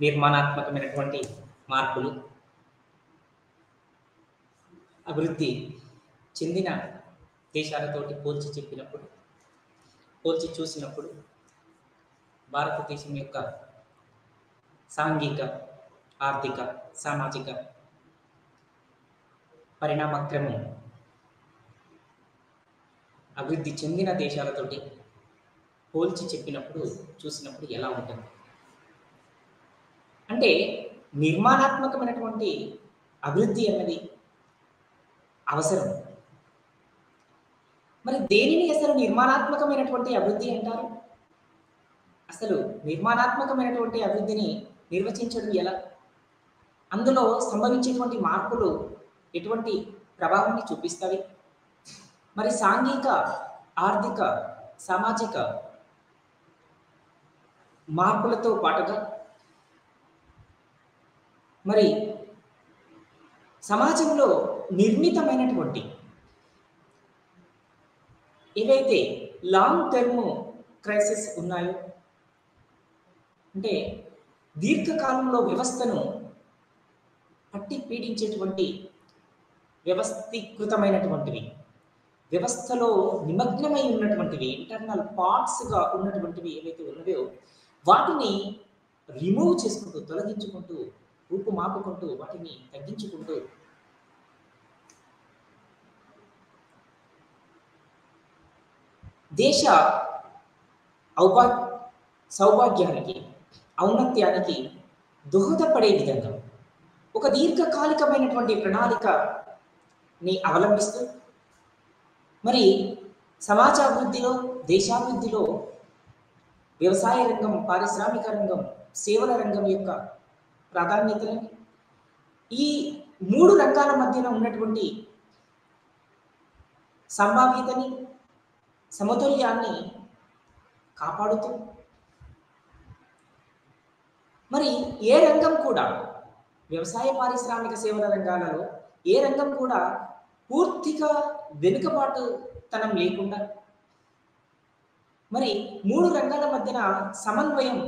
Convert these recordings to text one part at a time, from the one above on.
నిర్మాణాత్మకమైనటువంటి మార్పులు అభివృద్ధి చెందిన దేశాలతోటి పోల్చి చూసినప్పుడు భారతదేశం యొక్క సాంఘిక, ఆర్థిక, సామాజిక పరిణామక్రమం అభివృద్ధి చెందిన దేశాలతోటి చూసినప్పుడు ఎలా ఉంటుంది అంటే నిర్మాణాత్మకమైనటువంటి అభివృద్ధి అన్నది అవసరం. మరి దేనిని అసలు నిర్మాణాత్మకమైనటువంటి అభివృద్ధి అంటారు? అసలు నిర్మాణాత్మకమైనటువంటి అభివృద్ధిని నిర్వచించడం ఎలా? అందులో సంభవించేటువంటి మార్పులు ఎటువంటి ప్రభావాన్ని చూపిస్తాయి? మరి సాంఘిక, ఆర్థిక, సామాజిక మార్పులతో పాటుగా మరి సమాజంలో నిర్మితమైనటువంటి ఏవైతే లాంగ్ టర్మ్ క్రైసిస్ ఉన్నాయో, అంటే దీర్ఘకాలంలో వ్యవస్థను పట్టి పీడించేటువంటి వ్యవస్థీకృతమైనటువంటివి, వ్యవస్థలో నిమగ్నమై ఉన్నటువంటివి, ఇంటర్నల్ పార్ట్స్గా ఉన్నటువంటివి ఏవైతే ఉన్నాయో వాటిని రిమూవ్ చేసుకుంటూ, తొలగించుకుంటూ, రూపుమాపుకుంటూ, వాటిని తగ్గించుకుంటూ దేశ సౌభాగ్యానికి, ఔన్నత్యానికి దోహదపడే విధంగా ఒక దీర్ఘకాలికమైనటువంటి ప్రణాళికని అవలంబిస్తూ మరి సమాజాభివృద్ధిలో, దేశాభివృద్ధిలో వ్యవసాయ రంగం, పారిశ్రామిక రంగం, సేవల రంగం యొక్క ప్రాధాన్యతలని, ఈ 3 రంగాల మధ్యన ఉన్నటువంటి సంభావ్యతని, సమతుల్యాన్ని కాపాడుతూ మరి ఏ రంగం కూడా, వ్యవసాయ పారిశ్రామిక సేవల రంగాలలో ఏ రంగం కూడా పూర్తిగా వెనుకబాటుతనం లేకుండా మరి 3 రంగాల మధ్యన సమన్వయం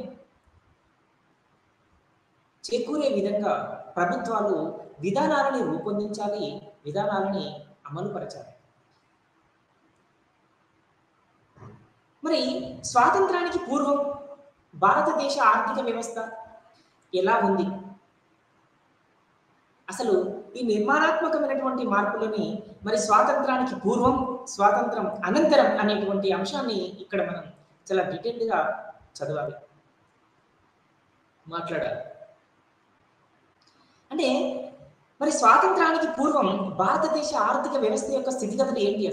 చేకూరే విధంగా ప్రభుత్వాలు విధానాలని రూపొందించాలి, విధానాలని అమలుపరచాలి. మరి స్వాతంత్రానికి పూర్వం భారతదేశ ఆర్థిక వ్యవస్థ ఎలా ఉంది? అసలు ఈ నిర్మాణాత్మకమైనటువంటి మార్పులని మరి స్వాతంత్రానికి పూర్వం, స్వాతంత్రం అనంతరం అనేటువంటి అంశాన్ని ఇక్కడ మనం చాలా డీటెయిల్డ్గా చదవాలి, మాట్లాడాలి. అంటే మరి స్వాతంత్రానికి పూర్వం భారతదేశ ఆర్థిక వ్యవస్థ యొక్క స్థితిగతులు ఏంటి?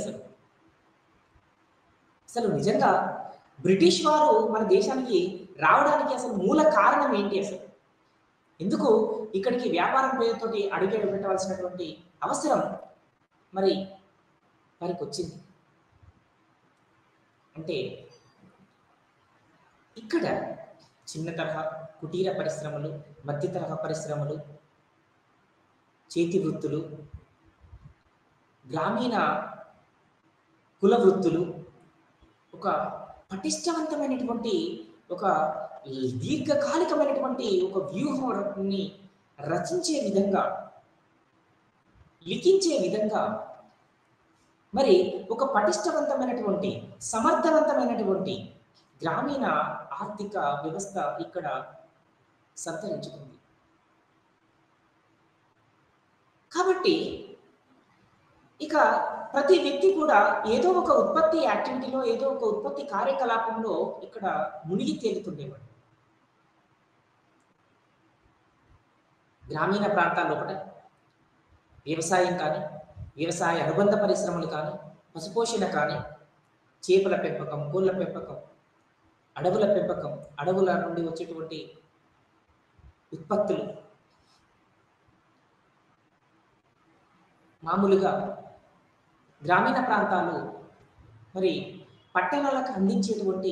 అసలు నిజంగా బ్రిటిష్ వారు మన దేశానికి రావడానికి అసలు మూల కారణం ఏంటి? ఎందుకు ఇక్కడికి వ్యాపారం పేరుతోటి అడుగు పెట్టవలసినటువంటి అవసరం మరి వారికి వచ్చింది? అంటే ఇక్కడ చిన్న తరహా కుటీర పరిశ్రమలు, మధ్య తరహా పరిశ్రమలు, చేతి వృత్తులు, గ్రామీణ కుల వృత్తులు ఒక పటిష్టవంతమైనటువంటి, ఒక దీర్ఘకాలికమైనటువంటి ఒక వ్యూహాన్ని రచించే విధంగా, లిఖించే విధంగా మరి ఒక పటిష్టవంతమైనటువంటి, సమర్థవంతమైనటువంటి గ్రామీణ ఆర్థిక వ్యవస్థ ఇక్కడ సంతరించుకుంది. కాబట్టి ఇక ప్రతి వ్యక్తి కూడా ఏదో ఒక ఉత్పత్తి యాక్టివిటీలో, ఏదో ఒక ఉత్పత్తి కార్యకలాపంలో ఇక్కడ మునిగి తేలుతుండేవాడు. గ్రామీణ ప్రాంతాల్లో ఒకట వ్యవసాయం కానీ, వ్యవసాయ అనుబంధ పరిశ్రమలు కానీ, పశుపోషణ కానీ, చేపల పెంపకం, కోళ్ళ పెంపకం, అడవుల పెంపకం, అడవుల నుండి వచ్చేటువంటి ఉత్పత్తులు, మామూలుగా గ్రామీణ ప్రాంతాలు మరి పట్టణాలకు అందించేటువంటి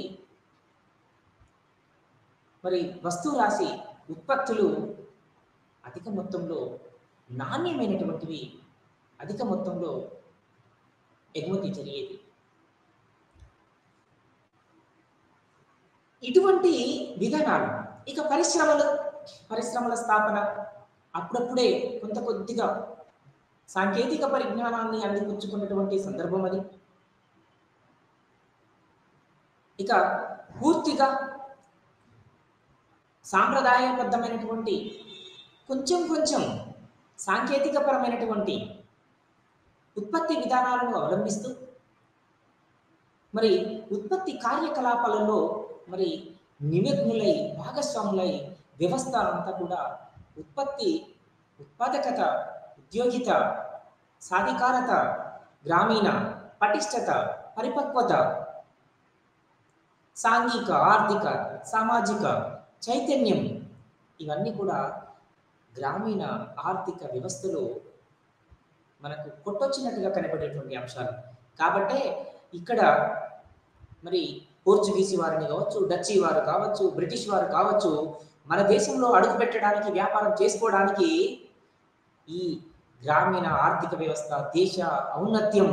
మరి వస్తువు రాశి ఉత్పత్తులు అధిక మొత్తంలో, నాణ్యమైనటువంటివి అధిక మొత్తంలో ఎగుమతి జరిగేది. ఇటువంటి విధానాలు, ఇక పరిశ్రమల స్థాపన, అప్పుడప్పుడే కొంత కొద్దిగా సాంకేతిక పరిజ్ఞానాన్ని అందిపుచ్చుకున్నటువంటి సందర్భం అది. ఇక పూర్తిగా సాంప్రదాయబద్ధమైనటువంటి కొంచెం సాంకేతిక పరమైనటువంటి ఉత్పత్తి విధానాలను అవలంబిస్తూ మరి ఉత్పత్తి కార్యకలాపాలలో మరి నిమగ్నులై భాగస్వాములై వ్యవస్థ అంతా కూడా ఉత్పాదకత, ఉద్యోగిత, సాధికారత, గ్రామీణ పటిష్టత, పరిపక్వత, సాంఘిక, ఆర్థిక, సామాజిక చైతన్యం, ఇవన్నీ కూడా గ్రామీణ ఆర్థిక వ్యవస్థలో మనకు కొట్టొచ్చినట్టుగా కనబడేటువంటి అంశాలు. కాబట్టే ఇక్కడ మరి పోర్చుగీసి వారిని కావచ్చు, డచ్చి వారు కావచ్చు, బ్రిటిష్ వారు కావచ్చు, మన దేశంలో అడుగు పెట్టడానికి, వ్యాపారం చేసుకోవడానికి ఈ గ్రామీణ ఆర్థిక వ్యవస్థ, దేశ ఔన్నత్యం,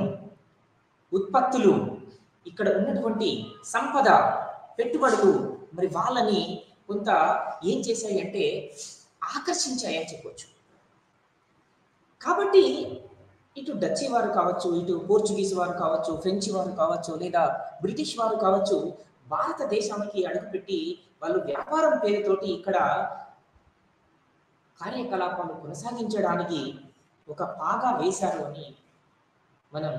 ఉత్పత్తులు, ఇక్కడ ఉన్నటువంటి సంపద, పెట్టుబడులు మరి వాళ్ళని కొంత ఏం చేశాయి అంటే ఆకర్షించాయని చెప్పొచ్చు. కాబట్టి ఇటు డచ్చి వారు కావచ్చు, ఇటు పోర్చుగీస్ వారు కావచ్చు, ఫ్రెంచ్ వారు కావచ్చు, లేదా బ్రిటిష్ వారు కావచ్చు, భారతదేశానికి అడుగుపెట్టి వాళ్ళు వ్యాపారం పేరుతోటి ఇక్కడ కార్యకలాపాలు కొనసాగించడానికి ఒక పాగా వేశారు అని మనం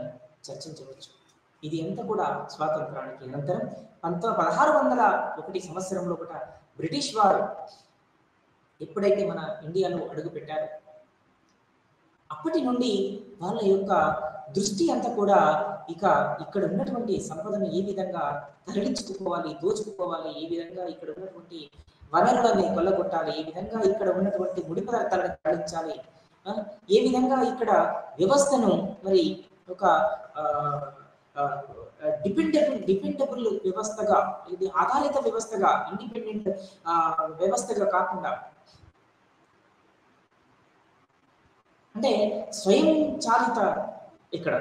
చర్చించవచ్చు. ఇది ఎంత కూడా స్వాతంత్రానికి అనంతరం 1601 సంవత్సరంలో కూడా బ్రిటిష్ వారు ఎప్పుడైతే మన ఇండియాలో అడుగు పెట్టారో అప్పటి నుండి వాళ్ళ యొక్క దృష్టి అంతా కూడా ఇక్కడ ఉన్నటువంటి సంపదను ఏ విధంగా తరలించుకుపోవాలి, దోచుకుపోవాలి, ఏ విధంగా ఇక్కడ ఉన్నటువంటి వనరులని కొల్లగొట్టాలి, ఏ విధంగా ఇక్కడ ఉన్నటువంటి ముడి పదార్థాలను తరలించాలి, ఏ విధంగా ఇక్కడ వ్యవస్థను మరి ఒక డిపెండబుల్ వ్యవస్థగా, ఇది ఆధారిత వ్యవస్థగా, ఇండిపెండెంట్ వ్యవస్థగా కాకుండా అంటే స్వయం చాలిత, ఇక్కడ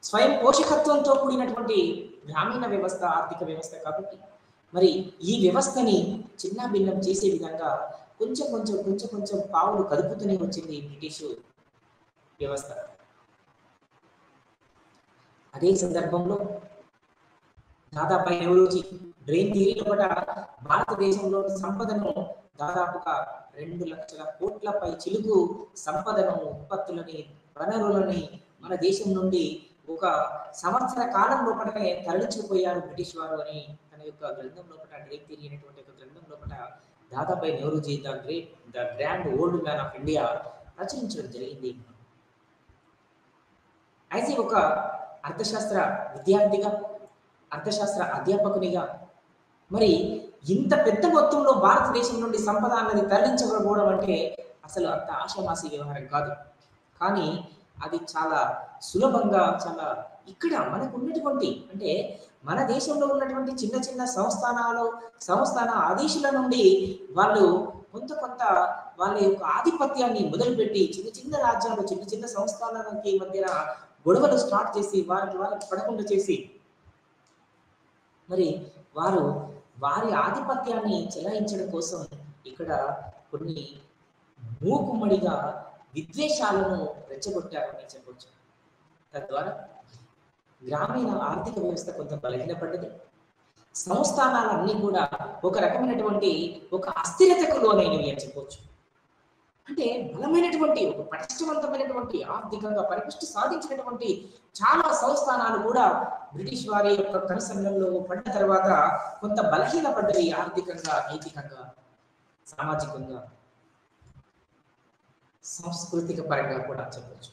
స్వయం పోషకత్వంతో కూడినటువంటి గ్రామీణ వ్యవస్థ, ఆర్థిక వ్యవస్థ. కాబట్టి మరి ఈ వ్యవస్థని చిన్న భిన్నం చేసే విధంగా కొంచెం పావులు కదుపుతూనే వచ్చింది బ్రిటిష్ వ్యవస్థ. అదే సందర్భంలో దాదాపు నెహ్రూజీ డ్రెయిన్ థియరీలో కూడా భారతదేశంలో సంపదను దాదాపుగా 2 లక్షల కోట్లపై చిలుకు సంపదను, ఉత్పత్తులని, వనరులని మన దేశం నుండి ఒక సంవత్సర కాలం లోపలనే తరలించిపోయారు బ్రిటిష్ వారు అని తన యొక్క గ్రంథం లోపల, డ్రెయిన్ థియరీ అనేటువంటి ఒక గ్రంథం లోపల దాదాపు Nehruji the grand old man of India రచించడం జరిగింది. అయితే ఒక అర్థశాస్త్ర విద్యార్థిగా, అర్థశాస్త్ర అధ్యాపకునిగా మరి ఇంత పెద్ద మొత్తంలో భారతదేశం నుండి సంపద అన్నది తరలించకపోవడం అంటే అసలు అంత ఆషామాషి వ్యవహారం కాదు. కానీ అది చాలా సులభంగా, చాలా ఇక్కడ మనకు ఉన్నటువంటి అంటే మన దేశంలో ఉన్నటువంటి చిన్న సంస్థాన ఆదేశాల నుండి వాళ్ళు కొంత వాళ్ళ యొక్క ఆధిపత్యాన్ని మొదలుపెట్టి చిన్న రాజ్యాలు, చిన్న సంస్థానాలకి మధ్య గొడవలు స్టార్ట్ చేసి వాళ్ళకి పడకుండా చేసి మరి వారి ఆధిపత్యాన్ని చెలాయించడం కోసం ఇక్కడ కొన్ని మూకుమ్మడిగా విద్వేషాలను రెచ్చగొట్టారని చెప్పవచ్చు. తద్వారా గ్రామీణ ఆర్థిక వ్యవస్థ కొంత బలహీనపడ్డది. సంస్థానాలన్నీ కూడా ఒక రకమైనటువంటి ఒక అస్థిరతకు లోనైనవి అని చెప్పవచ్చు. అంటే బలమైనటువంటి ఒక పటిష్టవంతమైనటువంటి ఆర్థికంగా పరిపుష్టి సాధించినటువంటి చాలా సంస్థానాలు కూడా బ్రిటిష్ వారి యొక్క కనుసన్నల్లో పడ్డ తర్వాత కొంత బలహీనపడ్డది, ఆర్థికంగా, నైతికంగా, సామాజికంగా, సాంస్కృతిక పరంగా కూడా చెప్పవచ్చు.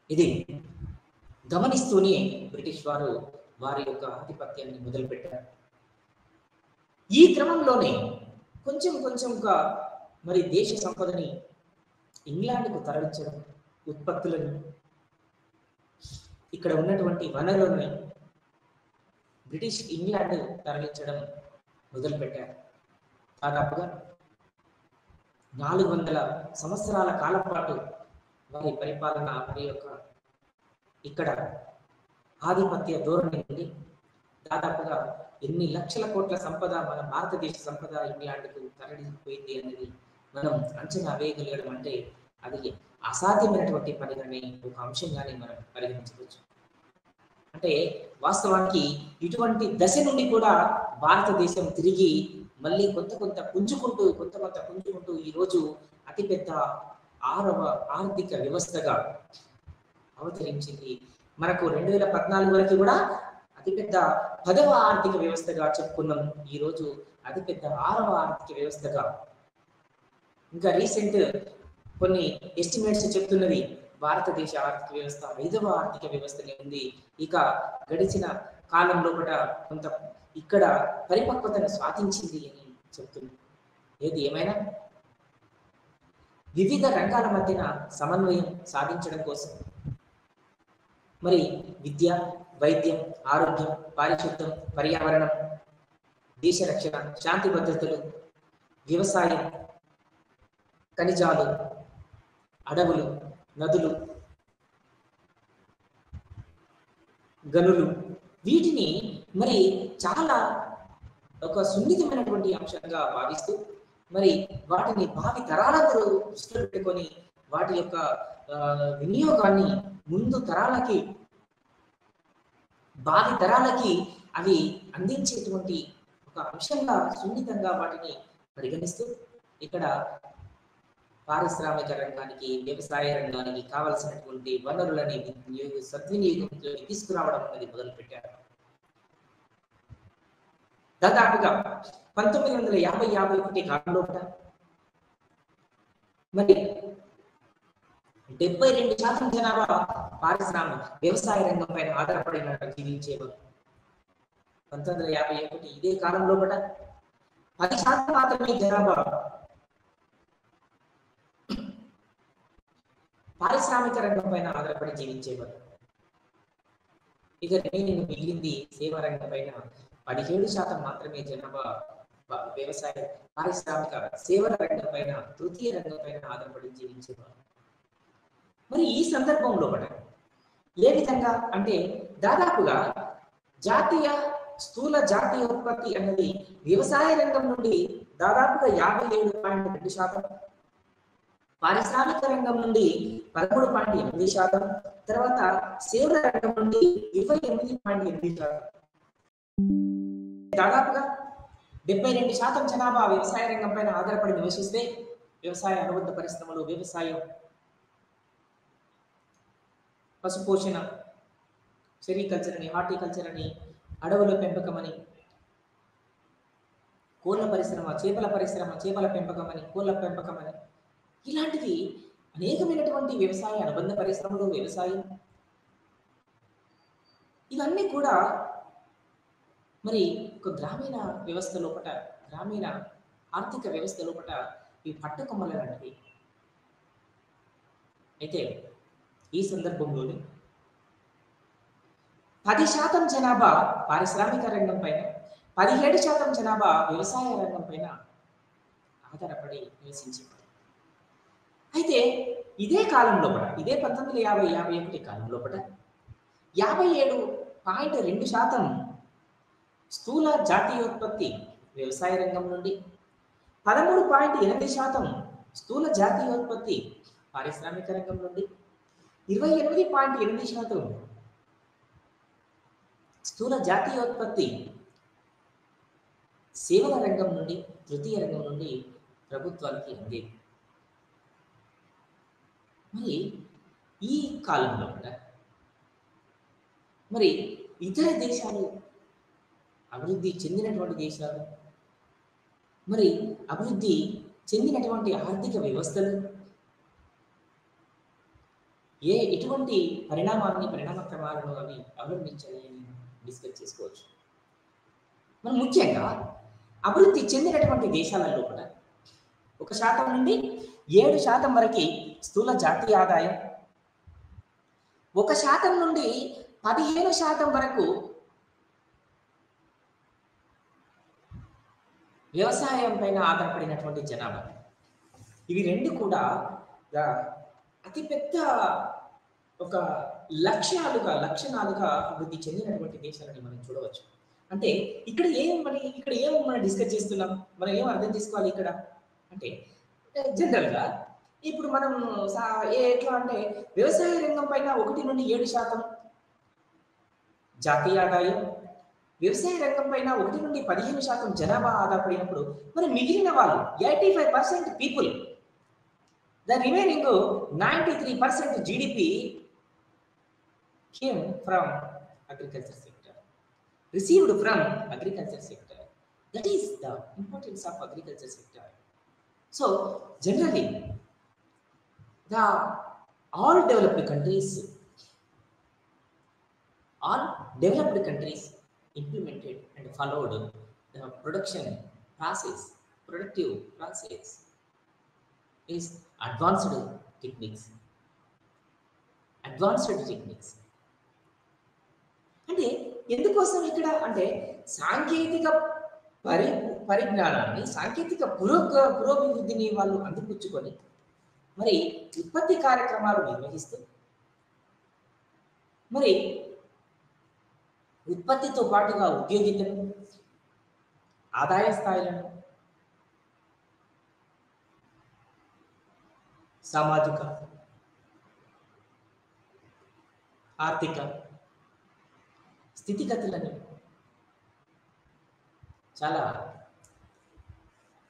ఇది గమనిస్తూనే బ్రిటిష్ వారు వారి యొక్క ఆధిపత్యాన్ని మొదలుపెట్టారు. ఈ క్రమంలోనే కొంచెంగా మరి దేశ సంపదని ఇంగ్లాండ్కు తరలించడం, ఉత్పత్తులను, ఇక్కడ ఉన్నటువంటి వనరులని బ్రిటిష్ ఇంగ్లాండ్ తరలించడం మొదలుపెట్టారు. దాదాపుగా 400 సంవత్సరాల కాలం పాటు వారి పరిపాలన, వారి యొక్క ఇక్కడ ఆధిపత్య ధోరణి నుండి దాదాపుగా ఎన్ని లక్షల కోట్ల సంపద మన భారతదేశ సంపద ఇంగ్లాండ్కు తరలిపోయింది అనేది మనం అంచనా వేయగలగడం అంటే అది అసాధ్యమైనటువంటి పనిగానే ఒక అంశంగానే మనం పరిగణించవచ్చు. అంటే వాస్తవానికి ఇటువంటి దశ నుండి కూడా భారతదేశం తిరిగి మళ్ళీ కొంత కొంత పుంజుకుంటూ ఈరోజు అతిపెద్ద 6వ ఆర్థిక వ్యవస్థగా అవతరించింది. మనకు 2014 వరకు కూడా అతిపెద్ద 10వ ఆర్థిక వ్యవస్థగా చెప్పుకున్నాం. ఈరోజు అతిపెద్ద 6వ ఆర్థిక వ్యవస్థగా, ఇంకా రీసెంట్ కొన్ని ఎస్టిమేట్స్ చెప్తున్నది భారతదేశ ఆర్థిక వ్యవస్థ 5వ ఆర్థిక వ్యవస్థనే ఉంది. ఇక గడిచిన కాలంలో కూడా కొంత ఇక్కడ పరిపక్వతను సాధించింది అని చెప్తుంది. ఏది ఏమైనా వివిధ రంగాల మధ్యన సమన్వయం సాధించడం కోసం మరి విద్య, వైద్యం, ఆరోగ్యం, పారిశుద్ధ్యం, పర్యావరణం, దేశ రక్షణ, శాంతి భద్రతలు, వ్యవసాయం, ఖనిజాలు, అడవులు, నదులు, గనులు, వీటిని మరి చాలా ఒక సున్నితమైనటువంటి అంశంగా భావిస్తూ మరి వాటిని భావి తరాలకు దృష్టిలో పెట్టుకొని వాటి యొక్క వినియోగాన్ని ముందు తరాలకి, భావి తరాలకి అవి అందించేటువంటి ఒక అంశంగా సున్నితంగా వాటిని పరిగణిస్తూ ఇక్కడ పారిశ్రామిక రంగానికి, వ్యవసాయ రంగానికి కావలసినటువంటి వనరులని సద్వినియోగంలోకి తీసుకురావడం అనేది మొదలుపెట్టారు. దాదాపుగా 1950-51 కాలంలో మరి 72% జనాభా పారిశ్రామిక వ్యవసాయ రంగం పైన ఆధారపడిన జీవించేవారు. 1951 ఇదే కాలంలో కూడా 10% మాత్రమే జనాభా పారిశ్రామిక రంగం పైన ఆధారపడి జీవించేవారు. ఇక రిమైనింగ్ మిగిలింది సేవా రంగం పైన 17% మాత్రమే జనాభా వ్యవసాయ పారిశ్రామిక సేవల రంగం పైన, తృతీయ రంగం పైన ఆధారపడి జీవించేవారు. మరి ఈ సందర్భంలో కూడా ఏ విధంగా అంటే దాదాపుగా స్థూల జాతీయ ఉత్పత్తి అన్నది వ్యవసాయ రంగం నుండి దాదాపుగా 57.2%, పారిశ్రామిక రంగం నుండి 13.8%, తర్వాత సేవల రంగం నుండి 28.8%. దాదాపుగా 72% జనాభా వ్యవసాయ రంగం పైన ఆధారపడి నివసిస్తే వ్యవసాయ అనుబంధ పరిశ్రమలు, వ్యవసాయం, పశుపోషణ, సెరికల్చర్ అని, హార్టికల్చర్ అని, అడవుల పెంపకం అని, కోళ్ళ పరిశ్రమ, చేపల పెంపకం అని, కోళ్ళ పెంపకం అని, ఇలాంటివి అనేకమైనటువంటి వ్యవసాయ అనుబంధ పరిశ్రమలు, వ్యవసాయం, ఇవన్నీ కూడా మరి ఒక గ్రామీణ వ్యవస్థ లోపల, గ్రామీణ ఆర్థిక వ్యవస్థ లోపల ఈ పట్టుకొమ్మల లాంటివి. అయితే ఈ సందర్భంలోనే 10% జనాభా పారిశ్రామిక రంగం పైన, 17% జనాభా వ్యవసాయ రంగం పైన ఆధారపడి నివసించింది. అయితే ఇదే కాలంలో కూడా, ఇదే 1950-51 కాలంలో కూడా 57.2% స్థూల జాతీయోత్పత్తి వ్యవసాయ రంగం నుండి, 13.8% స్థూల జాతీయోత్పత్తి పారిశ్రామిక రంగం నుండి, 28.8% స్థూల జాతీయోత్పత్తి సేవల రంగం నుండి, తృతీయ రంగం నుండి ప్రభుత్వానికి అందేది. మరి ఈ కాలంలో కూడా మరి ఇతర దేశాలు, అభివృద్ధి చెందినటువంటి దేశాలు, మరి అభివృద్ధి చెందినటువంటి ఆర్థిక వ్యవస్థలు ఎటువంటి పరిణామ క్రమాలను అవి అవలంబించాలి అని డిస్కస్ చేసుకోవచ్చు. మనం ముఖ్యంగా అభివృద్ధి చెందినటువంటి దేశాలలో కూడా 1% నుండి 7% వరకు స్థూల జాతీయ ఆదాయం, 1% నుండి 15% వరకు వ్యవసాయం పైన ఆధారపడినటువంటి జనాభా. ఇవి రెండు కూడా అతిపెద్ద ఒక లక్షణాలుగా అభివృద్ధి చెందినటువంటి దేశాలని మనం చూడవచ్చు. అంటే ఇక్కడ ఏం మనం డిస్కస్ చేస్తున్నాం, మనం ఏం అర్థం చేసుకోవాలి ఇక్కడ అంటే జనరల్గా ఇప్పుడు మనం ఎట్లా అంటే వ్యవసాయ రంగం పైన 1 నుండి 7% జాతీయ ఆదాయం, వ్యవసాయ రంగం పైన 1 నుండి 15% జనాభా ఆధారపడినప్పుడు మరి మిగిలిన వాళ్ళు 85% people, the remaining 93% GDP came from agriculture sector, received from agriculture sector. That is the importance of agriculture sector. So generally the all developed countries implemented and followed the productive process is advanced techniques. అంటే ఎందుకోసం ఇక్కడ అంటే సాంకేతిక పరిజ్ఞానాన్ని, సాంకేతిక పురోభివృద్ధిని వాళ్ళు అందిపుచ్చుకొని మరి ఉత్పత్తి కార్యక్రమాలు నిర్వహిస్తూ మరి ఉత్పత్తితో పాటుగా ఉద్యోగితను, ఆదాయ స్థాయిలను, సామాజిక, ఆర్థిక స్థితిగతులను చాలా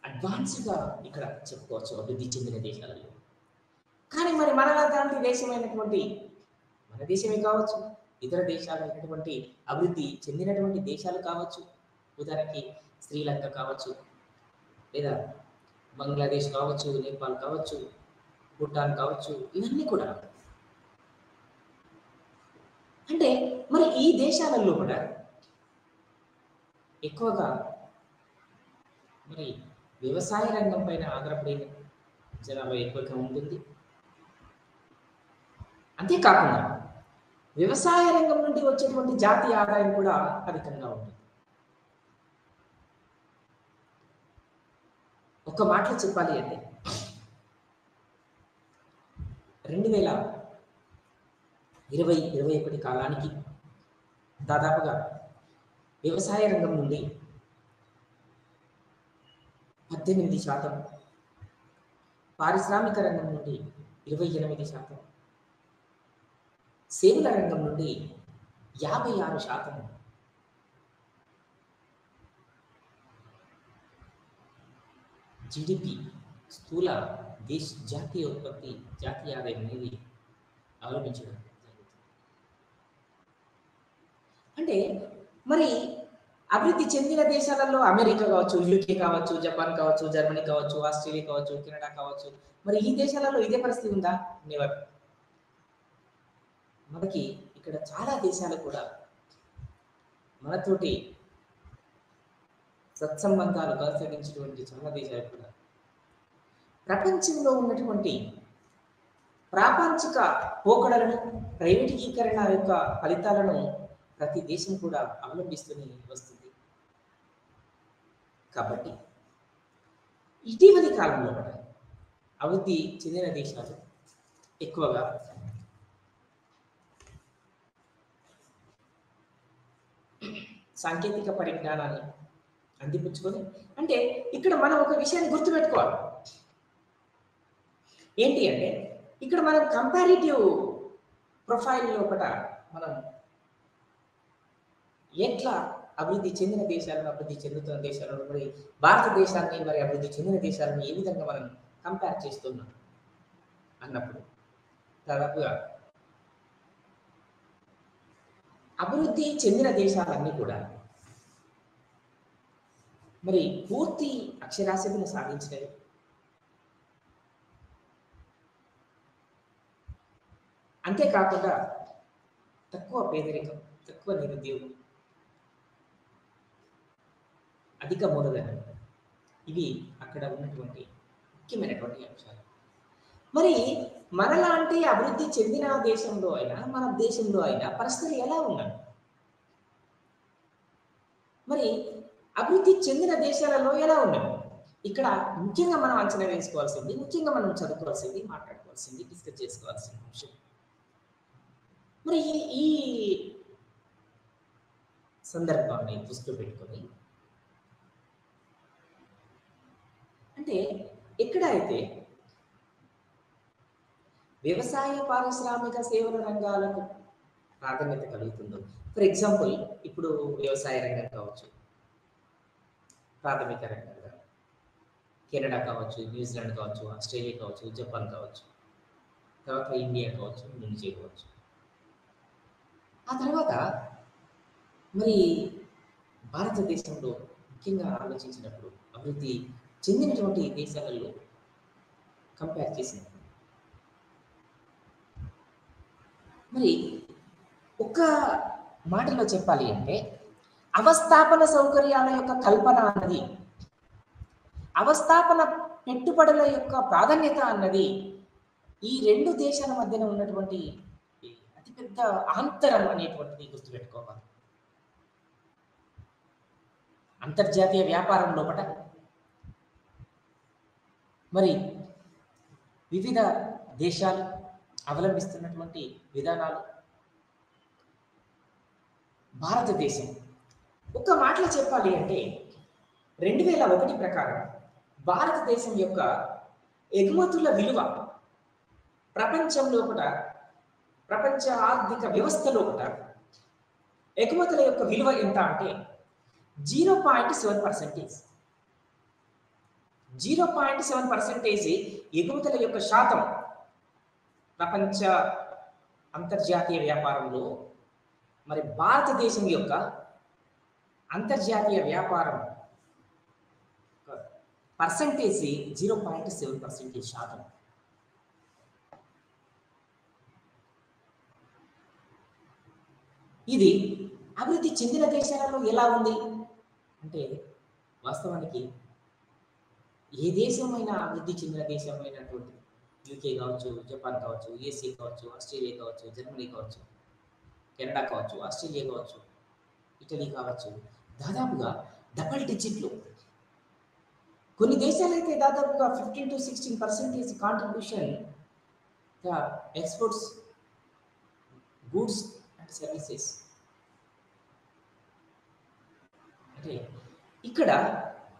అడ్వాన్స్గా ఇక్కడ చెప్పుకోవచ్చు అభివృద్ధి చెందిన దేశాలలో. కానీ మరి మన లాంటి దేశమైనటువంటి మన దేశమే కావచ్చు, ఇతర దేశాలైనటువంటి అభివృద్ధి చెందినటువంటి దేశాలు కావచ్చు, ఉదాహరణకి శ్రీలంక కావచ్చు, లేదా బంగ్లాదేశ్ కావచ్చు, నేపాల్ కావచ్చు, భూటాన్ కావచ్చు, ఇవన్నీ కూడా అంటే మరి ఈ దేశాలలో కూడా ఎక్కువగా మరి వ్యవసాయ రంగం పైన ఆధారపడిన జనాభా ఎక్కువగా ఉంటుంది. అంతేకాకుండా వ్యవసాయ రంగం నుండి వచ్చేటువంటి జాతీయ ఆదాయం కూడా అధికంగా ఉంటుంది. ఒక మాటలో చెప్పాలి అంటే 2020-21 కాలానికి దాదాపుగా వ్యవసాయ రంగం నుండి 18%, పారిశ్రామిక రంగం నుండి 28%, సేవల రంగం నుండి 56%, జీడిపి స్థూల జాతీయ ఉత్పత్తి, జాతీయ ఆదాయం అనేది అవలంబించడం జరుగుతుంది. అంటే మరి అభివృద్ధి చెందిన దేశాలలో అమెరికా కావచ్చు, యూకే కావచ్చు, జపాన్ కావచ్చు, జర్మనీ కావచ్చు, ఆస్ట్రేలియా కావచ్చు, కెనడా కావచ్చు, మరి ఈ దేశాలలో ఇదే పరిస్థితి ఉందా? నెవర్. మనకి ఇక్కడ చాలా దేశాలు కూడా మనతోటి సత్సంబంధాలు కొనసాగించినటువంటి చాలా దేశాలు కూడా ప్రపంచంలో ఉన్నటువంటి ప్రాపంచిక పోకడలను, ప్రైవేటీకరణ యొక్క ఫలితాలను ప్రతి దేశం కూడా అవలంబిస్తూనే వస్తుంది. కాబట్టి ఇటీవలి కాలంలో కూడా అభివృద్ధి చెందిన దేశాలు ఎక్కువగా సాంకేతిక పరిజ్ఞానాన్ని అందిపుచ్చుకొని, అంటే ఇక్కడ మనం ఒక విషయాన్ని గుర్తుపెట్టుకోవాలి. ఏంటి అంటే ఇక్కడ మనం కంపారిటివ్ ప్రొఫైల్ లోపల మనం ఎట్లా అభివృద్ధి చెందిన దేశాలను, అభివృద్ధి చెందుతున్న దేశాలను, మరి భారతదేశాన్ని, మరి అభివృద్ధి చెందిన దేశాలను ఏ విధంగా మనం కంపేర్ చేస్తున్నాం అన్నప్పుడు దాదాపుగా అభివృద్ధి చెందిన దేశాలన్నీ కూడా మరి పూర్తి అక్షరాస్యతను సాధించినవి, అంతేకాకుండా తక్కువ పేదరికం, తక్కువ నిరుద్యోగం, అధిక మూలధనం, ఇవి అక్కడ ఉన్నటువంటి ముఖ్యమైనటువంటి అంశాలు. మరి మనలాంటి అభివృద్ధి చెందిన దేశంలో అయినా, మన దేశంలో అయినా పరిస్థితులు ఎలా ఉన్నాయి? మరి అభివృద్ధి చెందిన దేశాలలో ఎలా ఉన్నాయి? ఇక్కడ ముఖ్యంగా మనం అంచనా వేసుకోవాల్సింది, ముఖ్యంగా మనం చదువుకోవాల్సింది, మాట్లాడుకోవాల్సింది, డిస్కస్ చేసుకోవాల్సిన అంశం మరి ఈ సందర్భాన్ని దృష్టిలో పెట్టుకొని, అంటే ఎక్కడైతే వ్యవసాయ పారిశ్రామిక సేవల రంగాలకు ప్రాధాన్యత కలుగుతుందో, ఫర్ ఎగ్జాంపుల్ ఇప్పుడు వ్యవసాయ రంగం కావచ్చు, ప్రాథమిక రంగంగా కెనడా కావచ్చు, న్యూజిలాండ్ కావచ్చు, ఆస్ట్రేలియా కావచ్చు, జపాన్ కావచ్చు, తర్వాత ఇండియా కావచ్చు, ముందు చేయవచ్చు. ఆ తర్వాత మరి భారతదేశంలో ముఖ్యంగా ఆలోచించినప్పుడు అభివృద్ధి చెందినటువంటి దేశాలలో కంపేర్ చేసినప్పుడు మరి ఒక్క మాటలో చెప్పాలి అంటే అవస్థాపన సౌకర్యాల యొక్క కల్పన అన్నది, అవస్థాపన పెట్టుబడుల యొక్క ప్రాధాన్యత అన్నది ఈ రెండు దేశాల మధ్యన ఉన్నటువంటి అతిపెద్ద అంతరం అనేటువంటిది గుర్తుపెట్టుకోవాలి. అంతర్జాతీయ వ్యాపారం లోపల మరి వివిధ దేశాలు అవలంబిస్తున్నటువంటి విధానాలు, భారతదేశం ఒక మాటలో చెప్పాలి అంటే 2001 ప్రకారం భారతదేశం యొక్క ఎగుమతుల విలువ ప్రపంచం లోపల, ప్రపంచ ఆర్థిక వ్యవస్థ లోపల ఎగుమతుల యొక్క విలువ ఎంత అంటే 0.7%. 0.7% ఎగుమతుల యొక్క శాతం ప్రపంచ అంతర్జాతీయ వ్యాపారంలో మరి భారతదేశం యొక్క అంతర్జాతీయ వ్యాపారం పర్సంటేజ్ 0.7% శాతం. ఇది అభివృద్ధి చెందిన దేశాలలో ఎలా ఉంది అంటే వాస్తవానికి ఏ దేశమైనా అభివృద్ధి చెందిన దేశమైనటువంటి యూకే కావచ్చు, జపాన్ కావచ్చు, యుఎస్ఏ కావచ్చు, ఆస్ట్రేలియా కావచ్చు, జర్మనీ కావచ్చు, కెనడా కావచ్చు, ఆస్ట్రేలియా కావచ్చు, ఇటలీ కావచ్చు, దాదాపుగా డబల్ డిజిట్లు, కొన్ని దేశాలైతే దాదాపుగా 15 to 16% contribution the exports goods and services. అంటే ఇక్కడ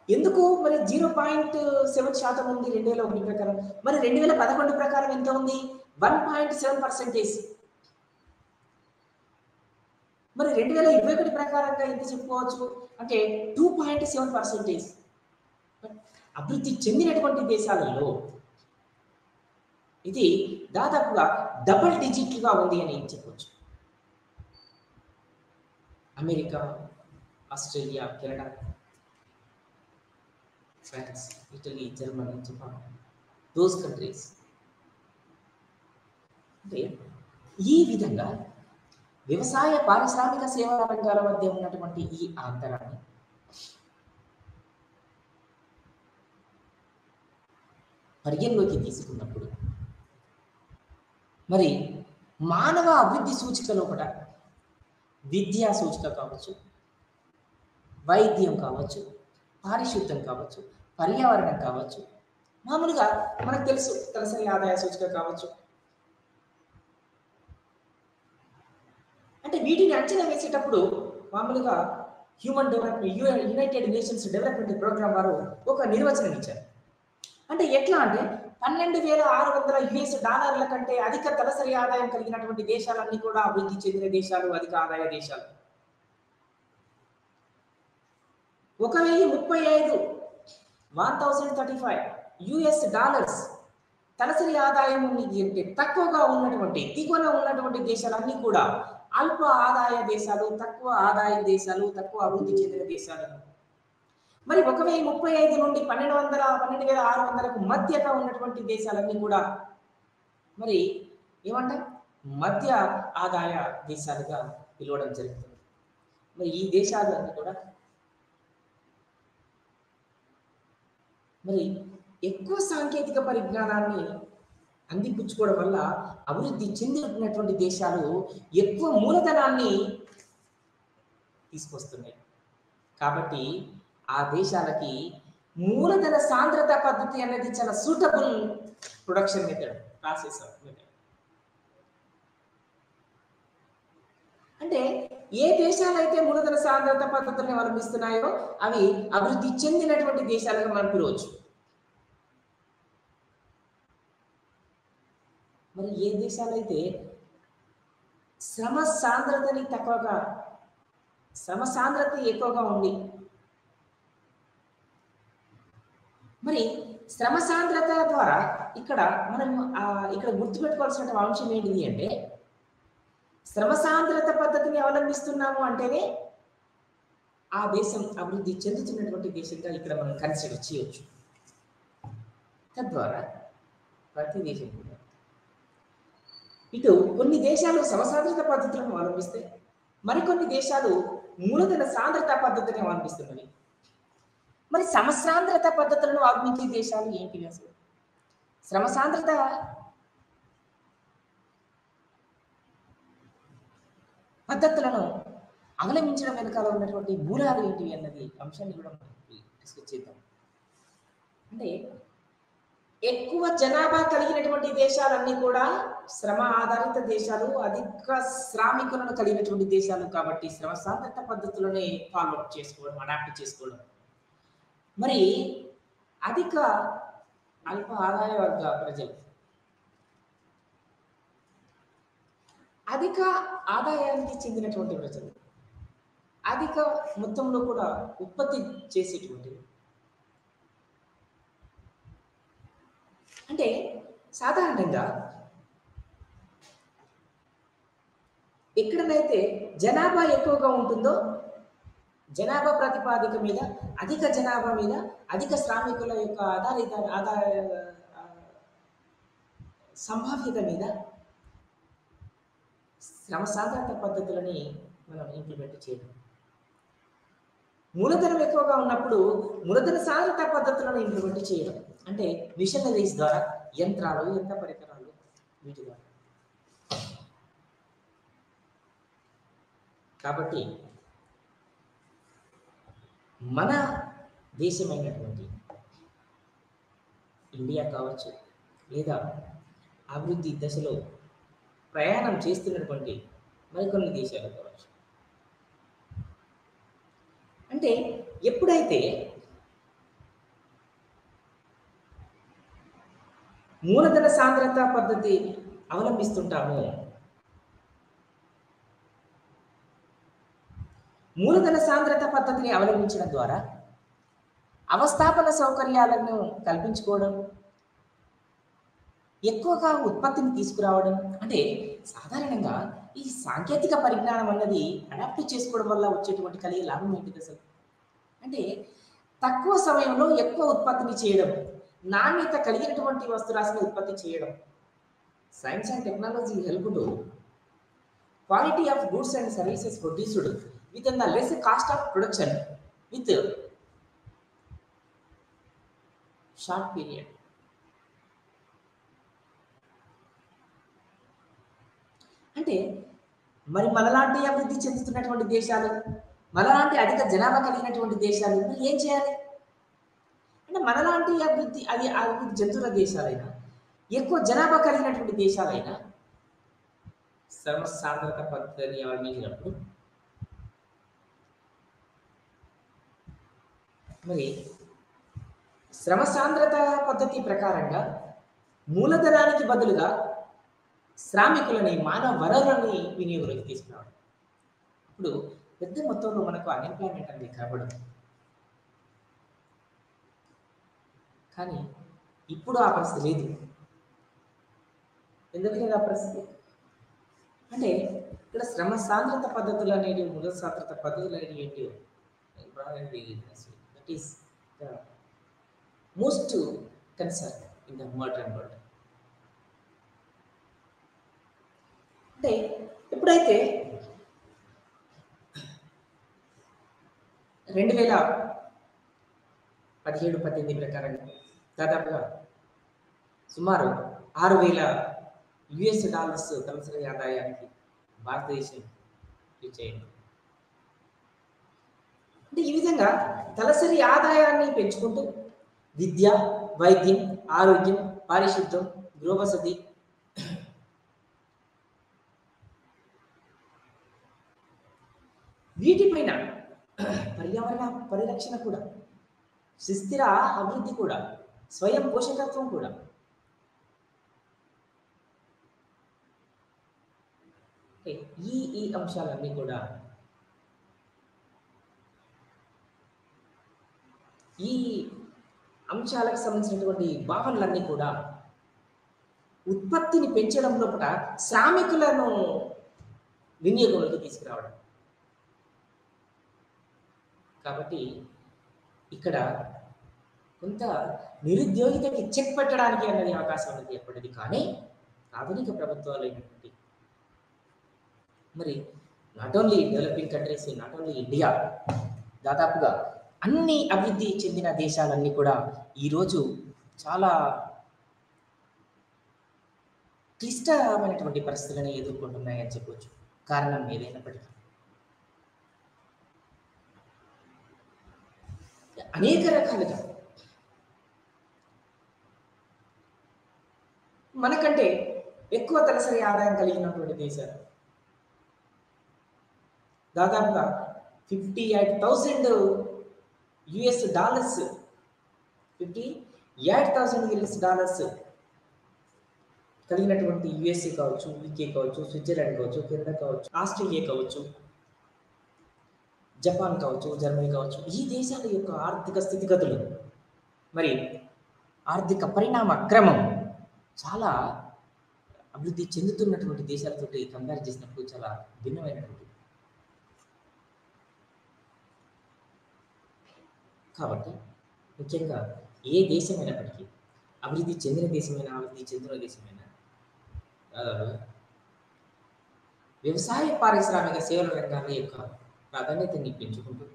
ఎందుకు మరి 0.7% ఉంది 2001 ప్రకారం, మరి 2011 ప్రకారం ఎంత ఉంది? 1.7%. మరి 2021 ప్రకారంగా ఎంత చెప్పుకోవచ్చు అంటే 2.7%. అభివృద్ధి చెందినటువంటి దేశాలలో ఇది దాదాపుగా డబుల్ డిజిట్లుగా ఉంది అని చెప్పవచ్చు. America, Australia, Canada, France, Italy, Germany, Japan, those countries. అంటే ఈ విధంగా వ్యవసాయ పారిశ్రామిక సేవా రంగాల మధ్య ఉన్నటువంటి ఈ అంతరాన్ని పరిగణలోకి తీసుకున్నప్పుడు మరి మానవ అభివృద్ధి సూచికలో కూడా విద్యా సూచిక కావచ్చు, వైద్యం కావచ్చు, పారిశుద్ధ్యం కావచ్చు, పర్యావరణం కావచ్చు, మామూలుగా మనకు తెలుసు తలసరి ఆదాయ సూచిక కావచ్చు. అంటే వీటిని అంచనా వేసేటప్పుడు మామూలుగా human development United Nations development programme వారు ఒక నిర్వచనం ఇచ్చారు. అంటే ఎట్లా అంటే $12,600 కంటే అధిక తలసరి ఆదాయం కలిగినటువంటి దేశాలన్నీ కూడా అభివృద్ధి చెందిన దేశాలు, అధిక ఆదాయ దేశాలు. 1035 తలసరి ఆదాయం తక్కువగా ఉన్నటువంటి, దిగువన ఉన్నటువంటి దేశాలన్నీ కూడా అల్ప ఆదాయ దేశాలు, తక్కువ ఆదాయ దేశాలు, తక్కువ అభివృద్ధి చెందిన దేశాలు. మరి 1035 నుండి 12,600 మధ్యగా ఉన్నటువంటి దేశాలన్నీ కూడా మరి ఏమంటారు? మధ్య ఆదాయ దేశాలుగా పిలవడం జరుగుతుంది. మరి ఈ దేశాలు అన్నీ కూడా మరి ఎక్కువ సాంకేతిక పరిజ్ఞానాన్ని అందిపుచ్చుకోవడం వల్ల అభివృద్ధి చెందినటువంటి దేశాలు ఎక్కువ మూలధనాన్ని తీసుకొస్తున్నాయి. కాబట్టి ఆ దేశాలకి మూలధన సాంద్రత పద్ధతి అనేది చాలా suitable production method, process method. అంటే ఏ దేశాలైతే మూలధన సాంద్రత పద్ధతుల్ని అవలంబిస్తున్నాయో అవి అభివృద్ధి చెందినటువంటి దేశాలుగా మనం పిలవచ్చు. మరి ఏ దేశాలైతే శ్రమ సాంద్రతని తక్కువగా శ్రమ సాంద్రత ఎక్కువగా ఉంది, మరి శ్రమ సాంద్రత ద్వారా ఇక్కడ మనం ఇక్కడ గుర్తుపెట్టుకోవాల్సిన అంశం ఏంటిది అంటే, శ్రమ సాంద్రత పద్ధతిని అవలంబిస్తున్నాము అంటేనే ఆ దేశం అభివృద్ధి చెందుతున్నటువంటి దేశంగా ఇక్కడ మనం కన్సిడర్ చేయవచ్చు. తద్వారా ప్రతి దేశం కూడా ఇటు కొన్ని దేశాలు సమసాంద్రత పద్ధతులను అవలంబిస్తే మరికొన్ని దేశాలు మూలధన సాంద్రత పద్ధతిని అవలంబిస్తున్నవి. మరి సమసాంద్రత పద్ధతులను అవలంబించే దేశాలు ఏంటివి అసలు? శ్రమ సాంద్రత పద్ధతులను అవలంబించడం వెనకాల ఉన్నటువంటి మూలాలు ఏంటివి అన్నది అంశాన్ని కూడా మనం డిస్కస్ చేద్దాం. అంటే ఎక్కువ జనాభా కలిగినటువంటి దేశాలన్నీ కూడా శ్రమ ఆధారిత దేశాలు, అధిక శ్రామికులను కలిగినటువంటి దేశాలు కాబట్టి శ్రమ సాంద్రత పద్ధతులనే ఫాలో అప్ చేసుకోవడం, అడాప్ట్ చేసుకోవడం. మరి అధిక అల్ప ఆదాయ వర్గ ప్రజలు, అధిక ఆదాయానికి చెందినటువంటి ప్రజలు, అధిక మొత్తంలో కూడా ఉత్పత్తి చేసేటువంటివి. అంటే సాధారణంగా ఎక్కడనైతే జనాభా ఎక్కువగా ఉంటుందో, జనాభా ప్రాతిపాదిక మీద, అధిక జనాభా మీద, అధిక శ్రామికుల యొక్క ఆదాయ సంభావ్యత మీద శ్రమ సాంద్రత పద్ధతులని మనం ఇంప్లిమెంట్ చేయడం. మూలధనం ఎక్కువగా ఉన్నప్పుడు మూలధన సాంద్రత పద్ధతులను ఇంప్లిమెంట్ చేయడం అంటే మిషనరీస్ ద్వారా, యంత్రాలు, యంత్ర పరికరాలు, వీటి ద్వారా. కాబట్టి మన దేశమైనటువంటి ఇండియా కావచ్చు, లేదా అభివృద్ధి దశలో ప్రయాణం చేస్తున్నటువంటి మరికొన్ని దేశాలు కావచ్చు, అంటే ఎప్పుడైతే మూలధన సాంద్రత పద్ధతి అవలంబిస్తుంటామో, మూలధన సాంద్రత పద్ధతిని అవలంబించడం ద్వారా అవస్థాపన సౌకర్యాలను కల్పించుకోవడం, ఎక్కువగా ఉత్పత్తిని తీసుకురావడం. అంటే సాధారణంగా ఈ సాంకేతిక పరిజ్ఞానం అన్నది అడాప్ట్ చేసుకోవడం వల్ల వచ్చేటువంటి కలిగే లాభం ఏంటిది అసలు? అంటే తక్కువ సమయంలో ఎక్కువ ఉత్పత్తిని చేయడం, నాణ్యత కలిగినటువంటి వస్తురాశిని ఉత్పత్తి చేయడం. Science and technology help to quality of goods and services produced with in the less cost of production with short period. అంటే మరి మనలాంటి అభివృద్ధి చెందుతున్నటువంటి దేశాలు, మనలాంటి అధిక జనాభా కలిగినటువంటి దేశాలు ఏం చేయాలి అంటే, మనలాంటి అభివృద్ధి చెందుతున్న దేశాలైనా, ఎక్కువ జనాభా కలిగినటువంటి దేశాలైనా శ్రమ సాంద్రత పద్ధతిని అవలంబించినప్పుడు మరి శ్రమ సాంద్రత పద్ధతి ప్రకారంగా మూలధనానికి బదులుగా శ్రామికులని, మానవ వనరులని వినియోగంలోకి తీసుకురావడం. ఇప్పుడు పెద్ద మొత్తంలో మనకు అన్ఎంప్లాయ్మెంట్ అనేది కనబడదు. కానీ ఇప్పుడు ఆ పరిస్థితి లేదు. ఎందుకు లేదు ఆ పరిస్థితి అంటే, ఇక్కడ శ్రమ సాంద్రత పద్ధతులు అనేవి, మూలధన సాంద్రత పద్ధతులు అనేవి ఏంటి, that is the most concern in the modern world. అంటే ఎప్పుడైతే 2017-18 ప్రకారంగా దాదాపుగా సుమారు $6,000 తలసరి ఆదాయానికి భారతదేశం రీచ్ అయింది. అంటే ఈ విధంగా తలసరి ఆదాయాన్ని పెంచుకుంటూ విద్య, వైద్యం, ఆరోగ్యం, పారిశుద్ధ్యం, గృహవసతి, వీటిపైన పర్యావరణ పరిరక్షణ కూడా, సుస్థిర అభివృద్ధి కూడా, స్వయం పోషకత్వం కూడా, ఈ అంశాలన్నీ కూడా ఈ అంశాలకు సంబంధించినటువంటి భావనలన్నీ కూడా ఉత్పత్తిని పెంచడం లోపల శ్రామికులను వినియోగంలోకి తీసుకురావడం. కాబట్టి ఇక్కడ కొంత నిరుద్యోగితకి చెక్ పెట్టడానికి అన్నది అవకాశం అనేది ఏర్పడింది. కానీ ఆధునిక ప్రభుత్వాలు అయినటువంటి మరి not only developing countries, not only India, దాదాపుగా అన్ని అభివృద్ధి చెందిన దేశాలన్నీ కూడా ఈరోజు చాలా క్లిష్టమైనటువంటి పరిస్థితులను ఎదుర్కొంటున్నాయని చెప్పవచ్చు. కారణం ఏదైనప్పటికీ అనేక రకాలుగా మనకంటే ఎక్కువ తలసరి ఆదాయం కలిగినటువంటి దేశాలు, దాదాపుగా $58,000 $58,000 కలిగినటువంటి యుఎస్ఏ కావచ్చు, యూకే కావచ్చు, స్విట్జర్లాండ్ కావచ్చు, కెనడా కావచ్చు, ఆస్ట్రేలియా కావచ్చు, జపాన్ కావచ్చు, జర్మనీ కావచ్చు, ఈ దేశాల యొక్క ఆర్థిక స్థితిగతులు మరి ఆర్థిక పరిణామ క్రమం చాలా అభివృద్ధి చెందుతున్నటువంటి దేశాలతో కంపేర్ చేసినప్పుడు చాలా భిన్నమైనటువంటి. కాబట్టి ముఖ్యంగా ఏ దేశమైనప్పటికీ, అభివృద్ధి చెందిన దేశమైనా అభివృద్ధి చెందిన దేశమైనా, వ్యవసాయ పారిశ్రామిక సేవల రంగాల యొక్క ప్రాధాన్యతని పెంచుకుంటూ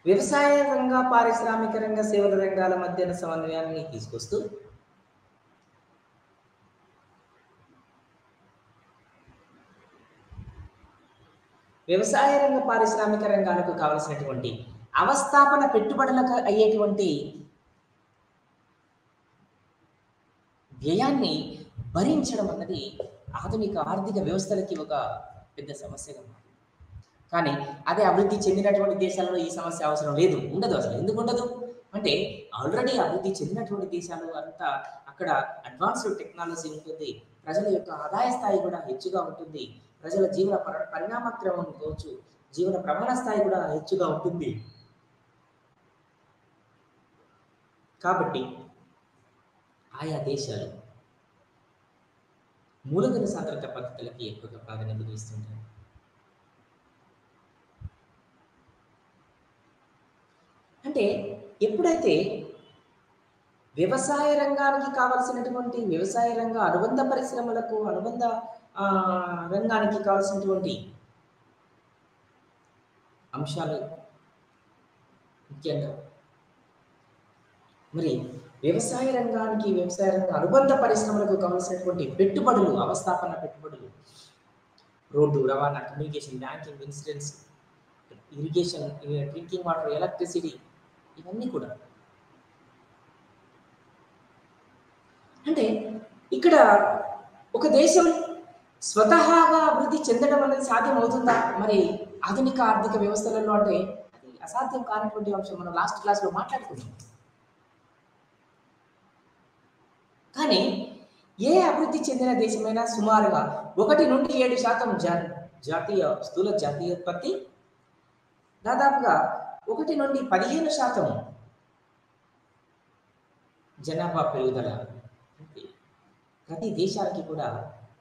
వ్యవసాయ రంగ, పారిశ్రామిక రంగ, సేవల రంగాల మధ్యన సమన్వయాన్ని తీసుకొస్తూ వ్యవసాయ రంగ, పారిశ్రామిక రంగాలకు కావలసినటువంటి అవస్థాపన పెట్టుబడులకు అయ్యేటువంటి వ్యయాన్ని భరించడం అన్నది ఆధునిక ఆర్థిక వ్యవస్థలకి ఒక పెద్ద సమస్యగా ఉంది. కానీ అదే అభివృద్ధి చెందినటువంటి దేశాలలో ఈ సమస్య అవసరం లేదు, ఉండదు. అసలు ఎందుకు ఉండదు అంటే ఆల్రెడీ అభివృద్ధి చెందినటువంటి దేశాలు అంతా అక్కడ అడ్వాన్స్డ్ టెక్నాలజీ ఉంటుంది, ప్రజల యొక్క ఆదాయ స్థాయి కూడా హెచ్చుగా ఉంటుంది, ప్రజల జీవన పరిణామ క్రమం కావచ్చు, జీవన ప్రమాణ స్థాయి కూడా హెచ్చుగా ఉంటుంది. కాబట్టి ఆయా దేశాలు మూలధన సాంద్రత పద్ధతులకి ఎక్కువగా ప్రాధాన్యత ఇస్తుంటారు. అంటే ఎప్పుడైతే వ్యవసాయ రంగానికి కావాల్సినటువంటి వ్యవసాయ రంగ అనుబంధ పరిశ్రమలకు, అనుబంధ రంగానికి కావాల్సినటువంటి అంశాలు ముఖ్యంగా మరి వ్యవసాయ రంగానికి, వ్యవసాయ రంగ అనుబంధ పరిశ్రమలకు కావాల్సినటువంటి పెట్టుబడులు, అవస్థాపన పెట్టుబడులు, రోడ్డు రవాణా, communication, banking, insurance, irrigation, drinking water, electricity, ఇవన్నీ కూడా. అంటే ఇక్కడ ఒక దేశం స్వతహాగా అభివృద్ధి చెందడం అనేది సాధ్యం అవుతుందా మరి ఆధునిక ఆర్థిక వ్యవస్థలలో? అంటే అది అసాధ్యం కానటువంటి అంశం. మనం లాస్ట్ క్లాస్లో మాట్లాడుకున్నాం. కానీ ఏ అభివృద్ధి చెందిన దేశమైనా సుమారుగా 1 నుండి 7% జాతీయ స్థూల జాతీయోత్పత్తి, దాదాపుగా 1 నుండి 15% జనాభా పెరుగుదల ప్రతి దేశానికి కూడా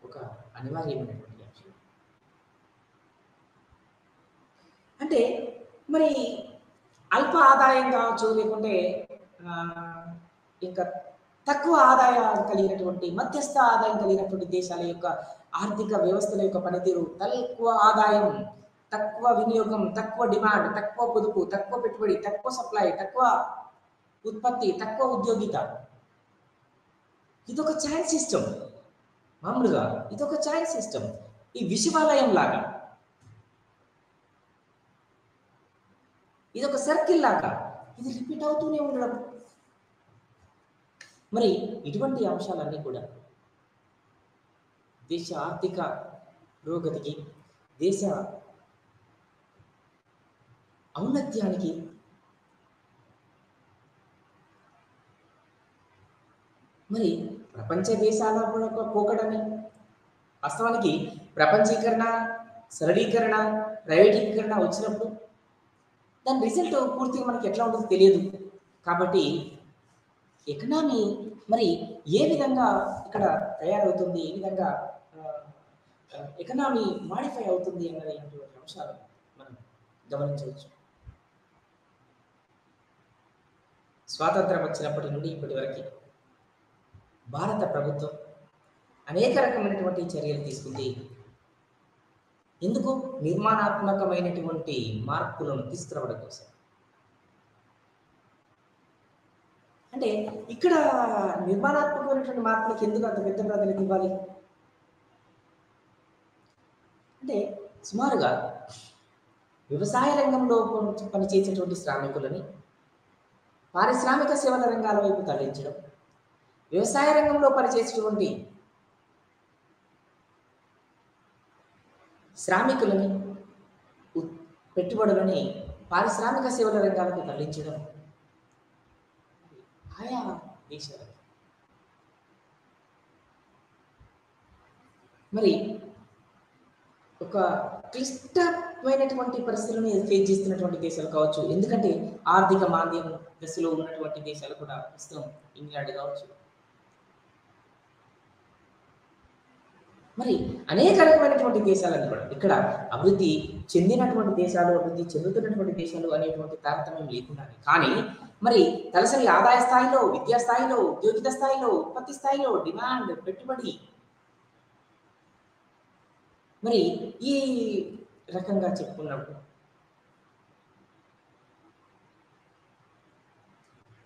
ఒక అనివార్యమైనటువంటి అంశం. అంటే మరి అల్ప ఆదాయం కావచ్చు, లేకుంటే ఇంకా తక్కువ ఆదాయం కలిగినటువంటి, మధ్యస్థ ఆదాయం కలిగినటువంటి దేశాల యొక్క ఆర్థిక వ్యవస్థల యొక్క పనితీరు తక్కువ ఆదాయం, తక్కువ వినియోగం, తక్కువ డిమాండ్, తక్కువ పొదుపు, తక్కువ పెట్టుబడి, తక్కువ సప్లై, తక్కువ ఉత్పత్తి, తక్కువ ఉద్యోగిత. ఇదొక చైన్ సిస్టమ్. మామూలుగా ఇదొక చైన్ సిస్టమ్. ఈ విషవాలయం లాగా, ఇదొక సర్కిల్ లాగా ఇది రిపీట్ అవుతూనే ఉండడం. మరి ఇటువంటి అంశాలన్నీ కూడా దేశ ఆర్థిక పురోగతికి, దేశ ఔన్నత్యానికి మరి ప్రపంచ దేశాల పోకడని వాస్తవానికి ప్రపంచీకరణ, సరళీకరణ, ప్రైవేటీకరణ వచ్చినప్పుడు దాని రిజల్ట్ పూర్తిగా మనకి ఎట్లా ఉంటుందో తెలియదు. కాబట్టి ఎకనామీ మరి ఏ విధంగా ఇక్కడ తయారవుతుంది, ఏ విధంగా ఎకనామీ మాడిఫై అవుతుంది అన్నటువంటి అంశాలు మనం గమనించవచ్చు. స్వాతంత్రం వచ్చినప్పటి నుండి ఇప్పటి వరకు భారత ప్రభుత్వం అనేక రకమైనటువంటి చర్యలు తీసుకుంది. ఎందుకు? నిర్మాణాత్మకమైనటువంటి మార్పులను తీసుకురావడం కోసం. అంటే ఇక్కడ నిర్మాణాత్మకమైనటువంటి మార్పులకు ఎందుకు అంత పెద్ద ప్రాధాన్యత ఇవ్వాలి అంటే, సుమారుగా వ్యవసాయ రంగంలో పనిచేసేటువంటి శ్రామికులని పారిశ్రామిక సేవల రంగాల వైపు తరలించడం, వ్యవసాయ రంగంలో పనిచేసేటువంటి శ్రామికులని పెట్టుబడులని పారిశ్రామిక సేవల రంగాలకు తరలించడం ఆయా దేశాలు మరి ఒక క్లిష్టమైనటువంటి పరిస్థితులను ఫేస్ చేస్తున్నటువంటి దేశాలు కావచ్చు. ఎందుకంటే ఆర్థిక మాంద్యం దశలో ఉన్నటువంటి దేశాలు కూడా ప్రస్తుతం ఇంగ్లాండ్ కావచ్చు, మరి అనేక రకమైనటువంటి దేశాలను కూడా ఇక్కడ అభివృద్ధి చెందినటువంటి దేశాలు, అభివృద్ధి చెందుతున్నటువంటి దేశాలు అనేటువంటి తారతమ్యం లేకుండా, కానీ మరి తలసరి ఆదాయ స్థాయిలో, విద్యా స్థాయిలో, ఉద్యోగిత స్థాయిలో, ఉత్పత్తి స్థాయిలో, డిమాండ్, పెట్టుబడి మరి ఈ రకంగా చెప్పుకున్నప్పుడు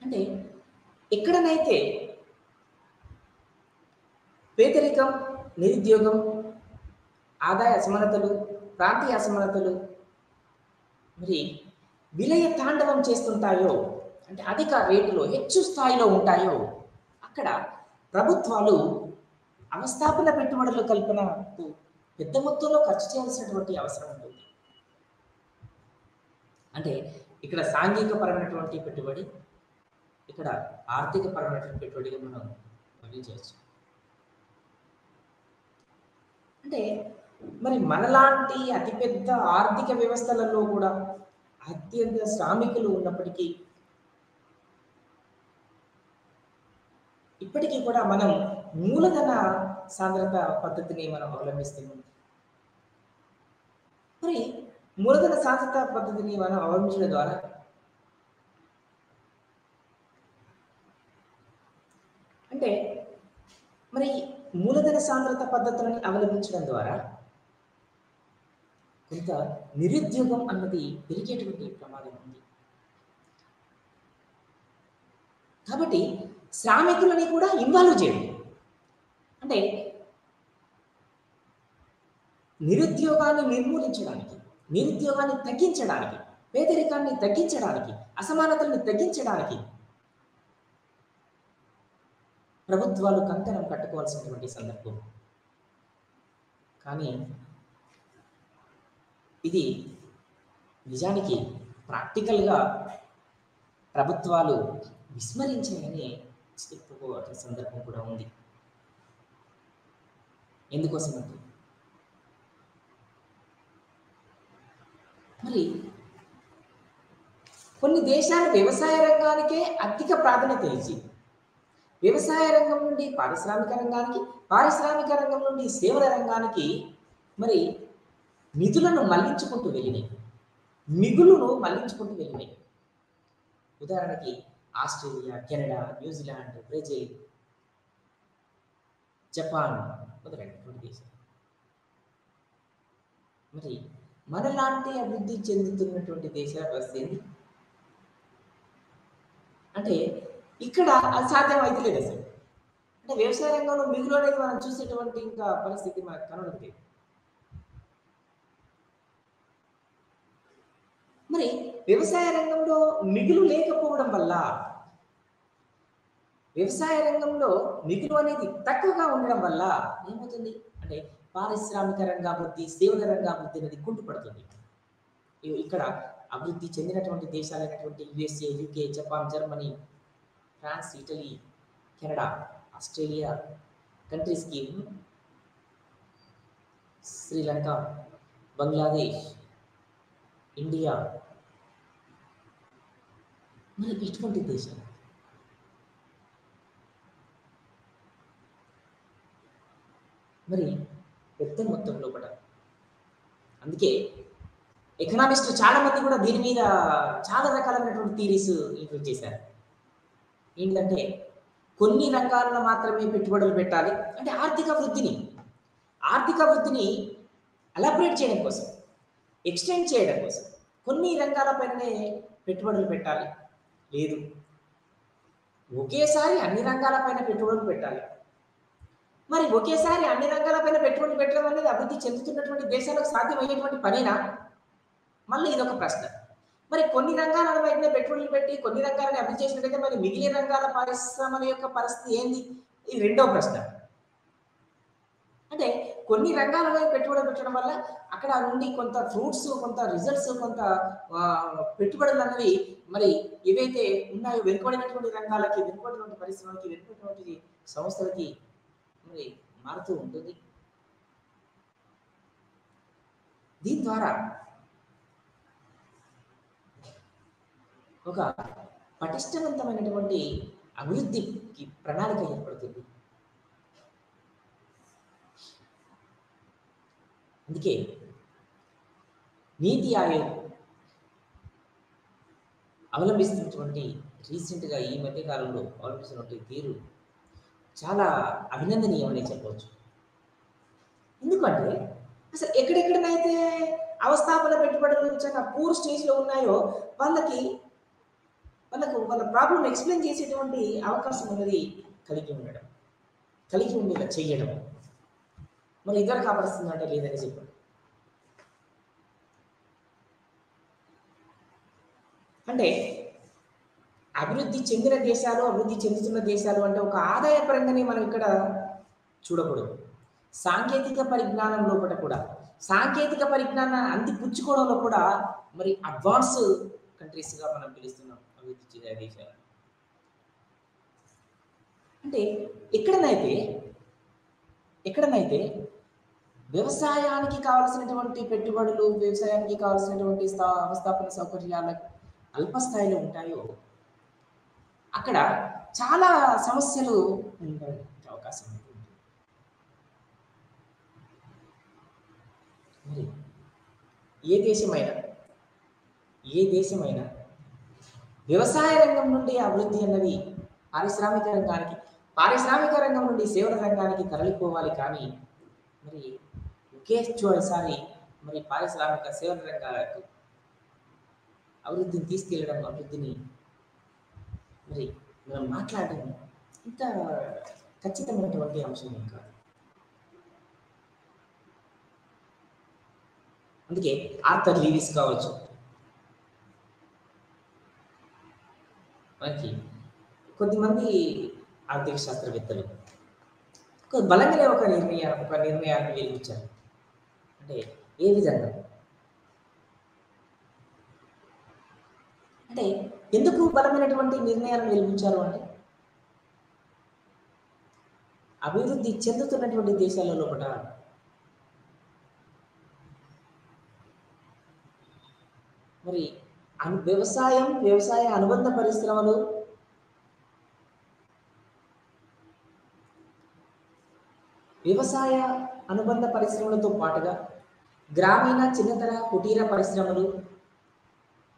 అంటే ఎక్కడనైతే పేదరికం, నిరుద్యోగం, ఆదాయ అసమానతలు, ప్రాంతీయ అసమానతలు మరి విలయ తాండవం చేస్తుంటాయో, అంటే అధిక రేటులో హెచ్చు స్థాయిలో ఉంటాయో, అక్కడ ప్రభుత్వాలు అవస్థాపన పెట్టుబడుల కల్పనకు పెద్ద మొత్తంలో ఖర్చు చేయాల్సినటువంటి అవసరం ఉంటుంది. అంటే ఇక్కడ సాంఘిక పరమైనటువంటి పెట్టుబడి, ఇక్కడ ఆర్థిక పరమైనటువంటి పెట్టుబడిగా మనం గమనించవచ్చు. అంటే మరి మనలాంటి అతిపెద్ద ఆర్థిక వ్యవస్థలలో కూడా అత్యంత శ్రామికులు ఉన్నప్పటికీ ఇప్పటికీ కూడా మనం మూలధన సాంద్రత పద్ధతిని మనం అవలంబిస్తున్నాం. మరి మూలధన సాంద్రత పద్ధతిని మనం అవలంబించడం ద్వారా అంటే మరి మూలధన సాంద్రత పద్ధతులను అవలంబించడం ద్వారా కొంత నిరుద్యోగం అన్నది పెరిగేటువంటి ప్రమాదం ఉంది. కాబట్టి శ్రామికులని కూడా ఇన్వాల్వ్ చేయడం అంటే నిరుద్యోగాన్ని నిర్మూలించడానికి, నిరుద్యోగాన్ని తగ్గించడానికి, పేదరికాన్ని తగ్గించడానికి, అసమానతల్ని తగ్గించడానికి ప్రభుత్వాలు కంకణం కట్టుకోవాల్సినటువంటి సందర్భం. కానీ ఇది నిజానికి ప్రాక్టికల్గా ప్రభుత్వాలు విస్మరించాయని చెప్పుకోవాల్సిన సందర్భం కూడా ఉంది. ఎందుకోసం అంటే మరి కొన్ని దేశాలు వ్యవసాయ రంగానికే అధిక ప్రాధాన్యత ఇచ్చి వ్యవసాయ రంగం నుండి పారిశ్రామిక రంగానికి, పారిశ్రామిక రంగం నుండి సేవల రంగానికి మరి నిధులను మళ్లించుకుంటూ వెళ్ళినాయి, మిగులును మళ్లించుకుంటూ వెళ్ళినాయి. ఉదాహరణకి Australia, Canada, New Zealand, Brazil, Japan మొదలైనటువంటి దేశాలు. మరి మనలాంటి అభివృద్ధి చెందుతున్నటువంటి దేశాల పరిస్థితి ఏంటి అంటే ఇక్కడ అది సాధ్యం అయితే లేదు అసలు. అంటే వ్యవసాయ రంగంలో మిగులు అనేది మనం చూసేటువంటి ఇంకా పరిస్థితి మనకు కనబడుతుంది. మరి వ్యవసాయ రంగంలో మిగులు లేకపోవడం వల్ల, వ్యవసాయ రంగంలో మిగులు అనేది తక్కువగా ఉండడం వల్ల ఏమవుతుంది అంటే పారిశ్రామిక రంగాభివృద్ధి, సేవల రంగాభివృద్ధి అనేది కుంటుపడుతుంది. ఇక్కడ అభివృద్ధి చెందినటువంటి దేశాలైనటువంటి USA, UK, Japan, Germany, France, Italy, Canada, Australia కంట్రీస్కి, శ్రీలంక, బంగ్లాదేశ్, ఇండియా, మరి ఇటువంటి దేశాలు మరి పెద్ద మొత్తంలో కూడా. అందుకే ఎకనామిస్టులు చాలా మంది కూడా దీని మీద చాలా రకాలైనటువంటి థీరీస్ ఇంక్లూడ్ చేశారు. ఏంటంటే కొన్ని రంగాల్లో మాత్రమే పెట్టుబడులు పెట్టాలి, అంటే ఆర్థిక వృద్ధిని అలబరేట్ చేయడం కోసం, ఎక్స్టెండ్ చేయడం కోసం కొన్ని రంగాలపైనే పెట్టుబడులు పెట్టాలి. లేదు, ఒకేసారి అన్ని రంగాలపైన పెట్టుబడులు పెట్టాలి. మరి ఒకేసారి అన్ని రంగాలపైన పెట్టుబడులు పెట్టడం అనేది అభివృద్ధి చెందుతున్నటువంటి దేశాలకు సాధ్యమయ్యేటువంటి పనేనా? మళ్ళీ ఇదొక ప్రశ్న. మరి కొన్ని రంగాల వైపునే పెట్టుబడులు పెట్టి కొన్ని రంగాలను అభివృద్ధి చేసినట్లయితే మరి మిగిలిన రంగాల పరిశ్రమల యొక్క పరిస్థితి ఏంది? ఇది రెండో ప్రశ్న. అంటే కొన్ని రంగాలలో పెట్టుబడులు పెట్టడం వల్ల అక్కడ నుండి కొంత ఫ్రూట్స్, కొంత రిజల్ట్స్, కొంత పెట్టుబడులు అనేవి మరి ఏవైతే ఉన్నాయో వెనుకబడినటువంటి రంగాలకి, వెనుకబడినటువంటి పరిశ్రమలకి, వెనుకబడినటువంటి సంస్థలకి మరి మారుతూ ఉంటుంది. దీని ద్వారా ఒక పటిష్టవంతమైనటువంటి అభివృద్ధికి ప్రణాళిక ఏర్పడుతుంది. అందుకే నీతి ఆయోగ్ అవలంబిస్తున్నటువంటి రీసెంట్గా ఈ మధ్య కాలంలో అవలంబిస్తున్నటువంటి తీరు చాలా అభినందనీయమని చెప్పవచ్చు. ఎందుకంటే అసలు ఎక్కడెక్కడనైతే అవస్థాపన పెట్టుబడులు చాలా పూర్ స్టేజ్లో ఉన్నాయో వాళ్ళకు వాళ్ళ ప్రాబ్లం ఎక్స్ప్లెయిన్ చేసేటువంటి అవకాశం అనేది కలిగి ఉండేలా చెయ్యడం. మరి ఇద్దరు కాపాడుతుందంటే లేదని చెప్పండి. అంటే అభివృద్ధి చెందిన దేశాలు, అభివృద్ధి చెందుతున్న దేశాలు అంటే ఒక ఆదాయ పరంగానే మనం ఇక్కడ చూడకూడదు. సాంకేతిక పరిజ్ఞానం లోపల కూడా, సాంకేతిక పరిజ్ఞానాన్ని అందిపుచ్చుకోవడంలో కూడా మరి అడ్వాన్స్ కంట్రీస్గా మనం పిలుస్తున్నాం అభివృద్ధి చెందిన దేశాలు. అంటే ఎక్కడనైతే వ్యవసాయానికి కావాల్సినటువంటి పెట్టుబడులు, వ్యవసాయానికి కావాల్సినటువంటి అవస్థాపన సౌకర్యాలు అల్పస్థాయిలో ఉంటాయో అక్కడ చాలా సమస్యలు ఉండే అవకాశం ఉంటుంది. మరి ఏ దేశమైనా వ్యవసాయ రంగం నుండి అభివృద్ధి అన్నది పారిశ్రామిక రంగం నుండి సేవల రంగానికి తరలిపోవాలి. కానీ మరి ఒకేసారి మరి పారిశ్రామిక సేవల రంగాలకు అభివృద్ధిని తీసుకెళ్ళడం, అభివృద్ధిని మరి మనం మాట్లాడడం ఇంత ఖచ్చితమైనటువంటి అంశం కాదు. అందుకే ఆర్థర్ లీవిస్ కావచ్చు, మనకి కొద్దిమంది ఆర్థిక శాస్త్రవేత్తలు బలంగానే ఒక నిర్ణయాన్ని వెలిగించారు. అంటే ఏ విధంగా అంటే ఎందుకు బలమైనటువంటి నిర్ణయాలను వెలిగించారు అంటే అభివృద్ధి చెందుతున్నటువంటి దేశాల లోపల మరి వ్యవసాయ అనుబంధ పరిశ్రమలు, వ్యవసాయ అనుబంధ పరిశ్రమలతో పాటుగా గ్రామీణ చిన్నతర కుటీర పరిశ్రమలు,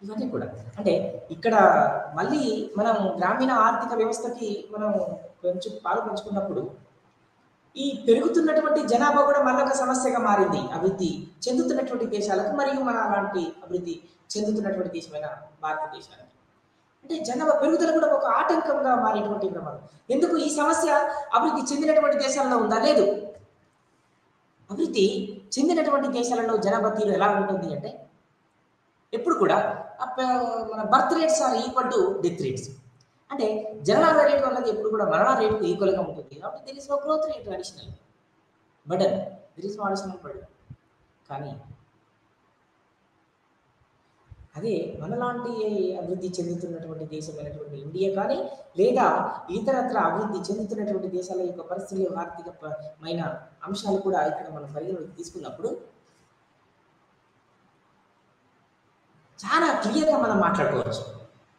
ఇవన్నీ కూడా అంటే ఇక్కడ మళ్ళీ మనం గ్రామీణ ఆర్థిక వ్యవస్థకి మనం కొంచెం పాలు పంచుకున్నప్పుడు ఈ పెరుగుతున్నటువంటి జనాభా కూడా మళ్ళొక సమస్యగా మారింది అభివృద్ధి చెందుతున్నటువంటి దేశాలకు, మరియు మన అలాంటి అభివృద్ధి చెందుతున్నటువంటి దేశమైన భారతదేశానికి. అంటే జనాభా పెరుగుదల కూడా ఒక ఆటంకంగా మారేటువంటి ప్రమాదం. ఎందుకు ఈ సమస్య అభివృద్ధి చెందినటువంటి దేశాలలో ఉందా? లేదు. అభివృద్ధి చెందినటువంటి దేశాలలో జనాభా తీరు ఎలా ఉంటుంది అంటే ఎప్పుడు కూడా మన birth rates are equal to death rates. అంటే జనన రేట్ అన్నది ఎప్పుడు కూడా మరణ రేటుకు ఈక్వల్గా ఉంటుంది. కాబట్టి there is no growth rate additional burden. There is what పడు. కానీ అదే మనలాంటి అభివృద్ధి చెందుతున్నటువంటి దేశమైనటువంటి ఇండియా కానీ, లేదా ఇతరత్ర అభివృద్ధి చెందుతున్నటువంటి దేశాల యొక్క పరిస్థితులు, ఆర్థికమైన అంశాలు కూడా ఇక్కడ మనం పరిగణలోకి తీసుకున్నప్పుడు చాలా క్లియర్‌గా మనం మాట్లాడుకోవచ్చు.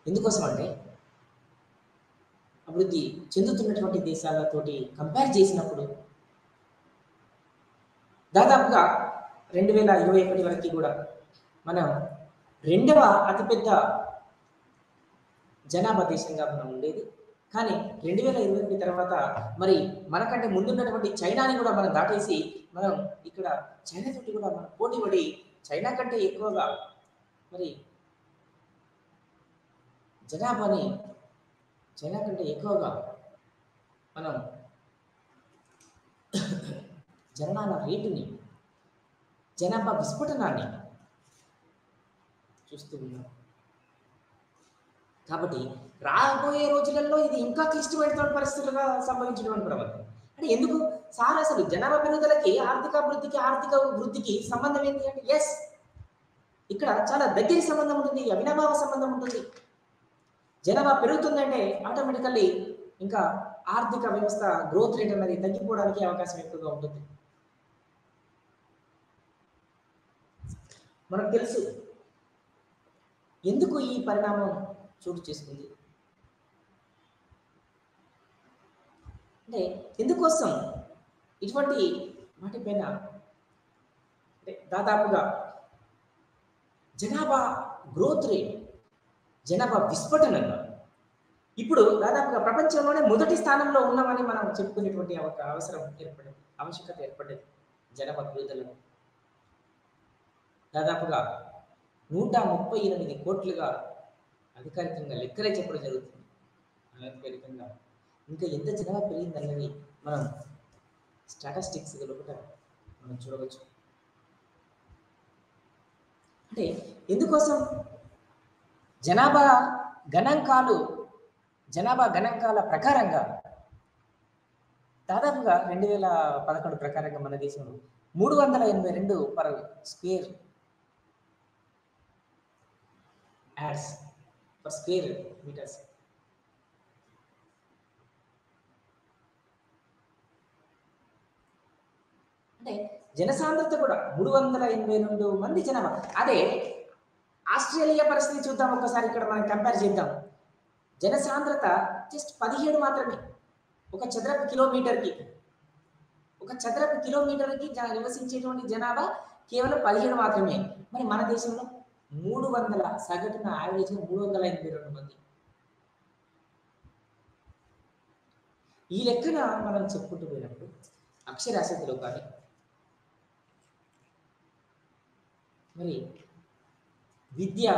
ఎందుకోసం అంటే అభివృద్ధి చెందుతున్నటువంటి దేశాలతోటి కంపేర్ చేసినప్పుడు దాదాపుగా 2021 వరకు కూడా మనం రెండవ అతిపెద్ద జనాభా దేశంగా మనం ఉండేది. కానీ 2021 తర్వాత మరి మనకంటే ముందున్నటువంటి చైనాని కూడా మనం దాటేసి మనం ఇక్కడ చైనా తోటి కూడా మనం పోటీ పడి చైనా కంటే ఎక్కువగా మరి జనాభాని చైనా కంటే ఎక్కువగా మనం జననాల రేటుని, జనాభా విస్ఫోటనాన్ని చూస్తూ ఉన్నాం. కాబట్టి రాబోయే రోజులలో ఇది ఇంకా క్లిష్టమైనటువంటి పరిస్థితులుగా సంభవించినటువంటి ప్రమాదం. అంటే ఎందుకు సార్ అసలు జనాభా పెరుగుదలకి, ఆర్థిక అభివృద్ధికి, ఆర్థిక వృద్ధికి సంబంధం ఏంటి అంటే ఎస్, ఇక్కడ చాలా దగ్గర సంబంధం ఉంటుంది, అవినాభావ సంబంధం ఉంటుంది. జనాభా పెరుగుతుందంటే ఆటోమేటికల్లీ ఇంకా ఆర్థిక వ్యవస్థ గ్రోత్ రేట్ అనేది తగ్గిపోవడానికి అవకాశం ఎక్కువగా ఉంటుంది. మనకు తెలుసు ఎందుకు ఈ పరిణామం చోటు చేసుకుంది అంటే ఎందుకోసం ఇటువంటి వాటిపైన అంటే దాదాపుగా జనాభా గ్రోత్ రేట్, జనాభా విస్ఫోటనంగా ఇప్పుడు దాదాపుగా ప్రపంచంలోనే మొదటి స్థానంలో ఉన్నామని మనం చెప్పుకునేటువంటి అవసరం ఏర్పడింది, ఆవశ్యకత ఏర్పడింది. జనాభా పెరుగుదల దాదాపుగా 138 కోట్లుగా అధికారికంగా లెక్కలే చెప్పడం జరుగుతుంది. అనధికారికంగా ఇంకా ఎంత జనాభా పెరిగిందన్నది మనం స్టాటిస్టిక్స్ లోపల మనం చూడవచ్చు. అంటే ఎందుకోసం జనాభా గణాంకాల ప్రకారంగా దాదాపుగా 2011 ప్రకారంగా మన దేశంలో 382 per square yards per square metres. అంటే జనసాంద్రత కూడా 382 మంది జనాభా. అదే ఆస్ట్రేలియా పరిస్థితి చూద్దాం ఒకసారి, ఇక్కడ మనం కంపేర్ చేద్దాం. జనసాంద్రత జస్ట్ 17 మాత్రమే ఒక చదరపు కిలోమీటర్కి. నివసించేటువంటి జనాభా కేవలం 17 మాత్రమే. మరి మన దేశంలో 300 సగటున యావరేజ్ 382 మంది. ఈ లెక్కన మనం చెప్పుకుంటూ పోయినప్పుడు అక్షరాస్యతలో కానీ, మరి విద్యా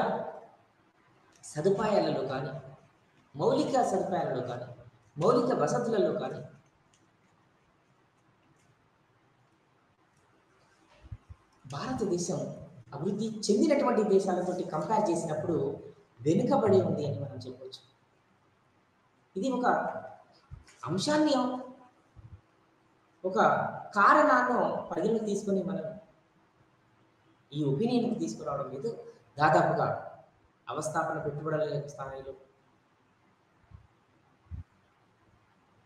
సదుపాయాలలో కానీ, మౌలిక సదుపాయాలలో కానీ, మౌలిక వసతులలో కానీ భారతదేశం అభివృద్ధి చెందినటువంటి దేశాలతో కంపేర్ చేసినప్పుడు వెనుకబడి ఉంది అని మనం చెప్పవచ్చు. ఇది ఒక అంశాన్ని, ఒక కారణాన్ని పరిగణలోకి తీసుకొని మనం ఈ ఒపీనియన్కి తీసుకురావడం లేదు. దాదాపుగా అవస్థాపన పెట్టుబడుల స్థాయిలో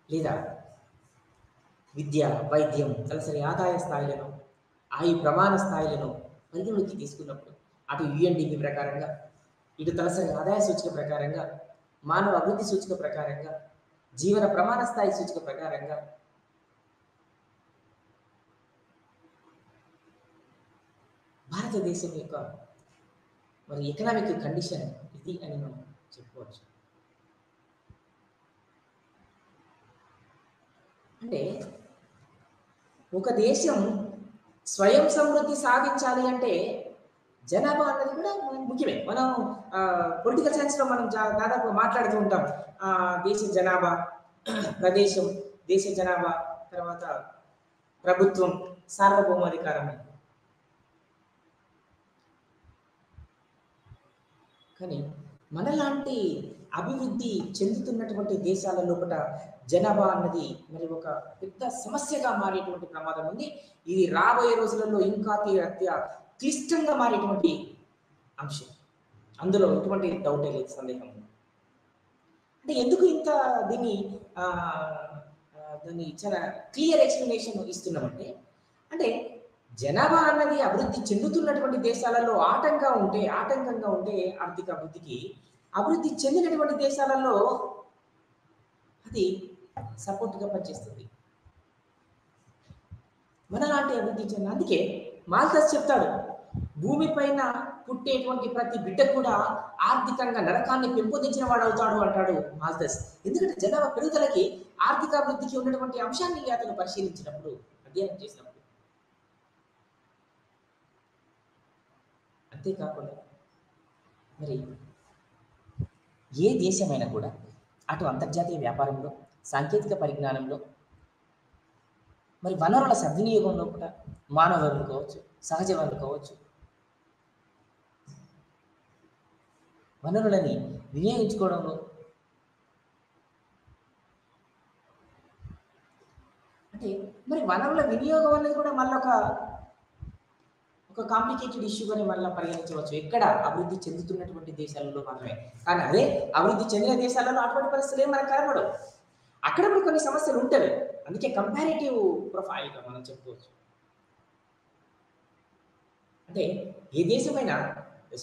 లేదా విద్య, వైద్యం, తలసరి ఆదాయ స్థాయిలను, ఆయు ప్రమాణ స్థాయిలను పరిగణలోకి తీసుకున్నప్పుడు అటు యుఎన్డిపి ప్రకారంగా, ఇటు తలసరి ఆదాయ సూచిక ప్రకారంగా, మానవ అభివృద్ధి సూచిక ప్రకారంగా, జీవన ప్రమాణ స్థాయి సూచిక ప్రకారంగా భారతదేశం యొక్క మరి ఎకనామిక్ కండిషన్ ఇది అని మనం చెప్పుకోవచ్చు. అంటే ఒక దేశం స్వయం సమృద్ధి సాధించాలి అంటే జనాభా అన్నది కూడా ముఖ్యమే. మనం పొలిటికల్ సైన్స్లో మనం దాదాపు మాట్లాడుతూ ఉంటాం. దేశ జనాభా, ప్రదేశం, దేశ జనాభా, తర్వాత ప్రభుత్వం, సార్వభౌమాధికారం. కానీ మనలాంటి అభివృద్ధి చెందుతున్నటువంటి దేశాల లోపల జనాభా అన్నది మరి ఒక పెద్ద సమస్యగా మారేటువంటి ప్రమాదం ఉంది. ఇది రాబోయే రోజులలో ఇంకా క్లిష్టంగా మారేటువంటి అంశం. అందులో ఎటువంటి డౌటే లేదు, సందేహం. అంటే ఎందుకు ఇంత దీన్ని దాన్ని చాలా క్లియర్ ఎక్స్ప్లెనేషన్ ఇస్తున్నామంటే, అంటే జనాభా అన్నది అభివృద్ధి చెందుతున్నటువంటి దేశాలలో ఆటంకంగా ఉంటే ఆర్థిక అభివృద్ధికి, అభివృద్ధి చెందినటువంటి దేశాలలో అది సపోర్ట్గా పనిచేస్తుంది. మనలాంటి అభివృద్ధి చెందిన, అందుకే మాల్థస్ చెప్తాడు, భూమిపైన పుట్టేటువంటి ప్రతి బిడ్డ కూడా ఆర్థికంగా నరకాన్ని పెంపొందించిన వాడు అవుతాడు అంటాడు మాల్థస్. ఎందుకంటే జనాభా పెరుగుదలకి ఆర్థిక అభివృద్ధికి ఉన్నటువంటి అంశాన్ని అతను పరిశీలించినప్పుడు, అధ్యయనం చేసినప్పుడు. అంతేకాకుండా మరి ఏ దేశమైనా కూడా అటు అంతర్జాతీయ వ్యాపారంలో, సాంకేతిక పరిజ్ఞానంలో, మరి వనరుల సద్వినియోగంలో కూడా, మానవ వనరులు కావచ్చు, సహజ వనరులు కావచ్చు, వనరులని వినియోగించుకోవడంలో, అంటే మరి వనరుల వినియోగం అనేది కూడా మళ్ళీ ఒక కాంప్లికేటెడ్ ఇష్యూగానే మళ్ళీ పరిగణించవచ్చు. ఎక్కడ అభివృద్ధి చెందుతున్నటువంటి దేశాలలో మాత్రమే. కానీ అదే అభివృద్ధి చెందిన దేశాలలో అటువంటి పరిస్థితులు ఏం మనకు కనబడవు. అక్కడ కూడా కొన్ని సమస్యలు ఉంటాయి. అందుకే కంపారిటివ్ ప్రొఫైల్గా మనం చెప్పుకోవచ్చు. అంటే ఏ దేశమైనా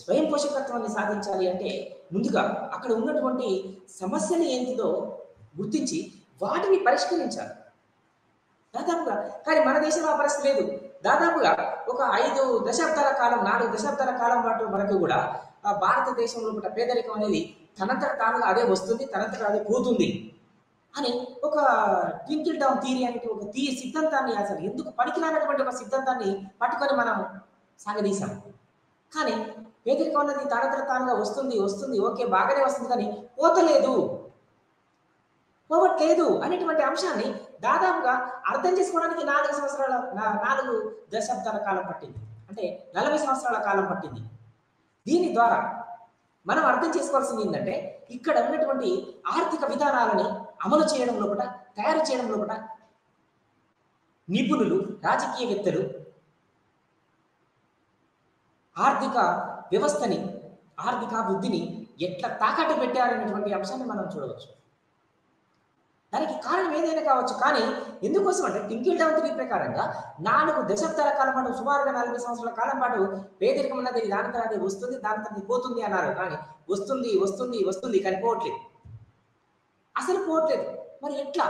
స్వయం పోషకత్వాన్ని సాధించాలి అంటే ముందుగా అక్కడ ఉన్నటువంటి సమస్యలు ఏంటిదో గుర్తించి వాటిని పరిష్కరించాలి దాదాపుగా. కానీ మన దేశంలో ఆ పరిస్థితి లేదు. దాదాపుగా ఒక 4 దశాబ్దాల కాలం పాటు వరకు కూడా భారతదేశంలో కూడా పేదరికం అనేది తనంతట తానుగా అదే వస్తుంది, తనంతట అదే పోతుంది అని ఒక ట్వింకిల్ డౌన్ థియరీ అనేది ఒక సిద్ధాంతాన్ని, అసలు ఎందుకు పనికిరానటువంటి ఒక సిద్ధాంతాన్ని పట్టుకొని మనం సాగదీశాం. కానీ పేదరికం అనేది తనంతట తానుగా వస్తుంది, ఓకే బాగానే వస్తుంది, కానీ పోవట్లేదు అనేటువంటి అంశాన్ని దాదాపుగా అర్థం చేసుకోవడానికి 4 దశాబ్దాల కాలం పట్టింది. అంటే 40 సంవత్సరాల కాలం పట్టింది. దీని ద్వారా మనం అర్థం చేసుకోవాల్సింది ఏంటంటే, ఇక్కడ ఉన్నటువంటి ఆర్థిక విధానాలని అమలు చేయడంలో కూడా, తయారు చేయడంలో కూడా నిపుణులు, రాజకీయవేత్తలు ఆర్థిక వ్యవస్థని, ఆర్థికాభివృద్ధిని ఎట్లా తాకట్టు పెట్టారనేటువంటి అంశాన్ని మనం చూడవచ్చు. దానికి కారణం ఏదైనా కావచ్చు. కానీ ఎందుకోసం అంటే ట్వింకిల్ డౌన్ థియరీ ప్రకారంగా 4 దశాబ్దాల కాలం పాటు, సుమారుగా 40 సంవత్సరాల కాలం పాటు పేదరికం అన్నది దాని తర్వాత వస్తుంది, దాని తర్వాత పోతుంది అన్నారు. కానీ వస్తుంది కానీ పోవట్లేదు. అసలు పోవట్లేదు. మరి ఎట్లా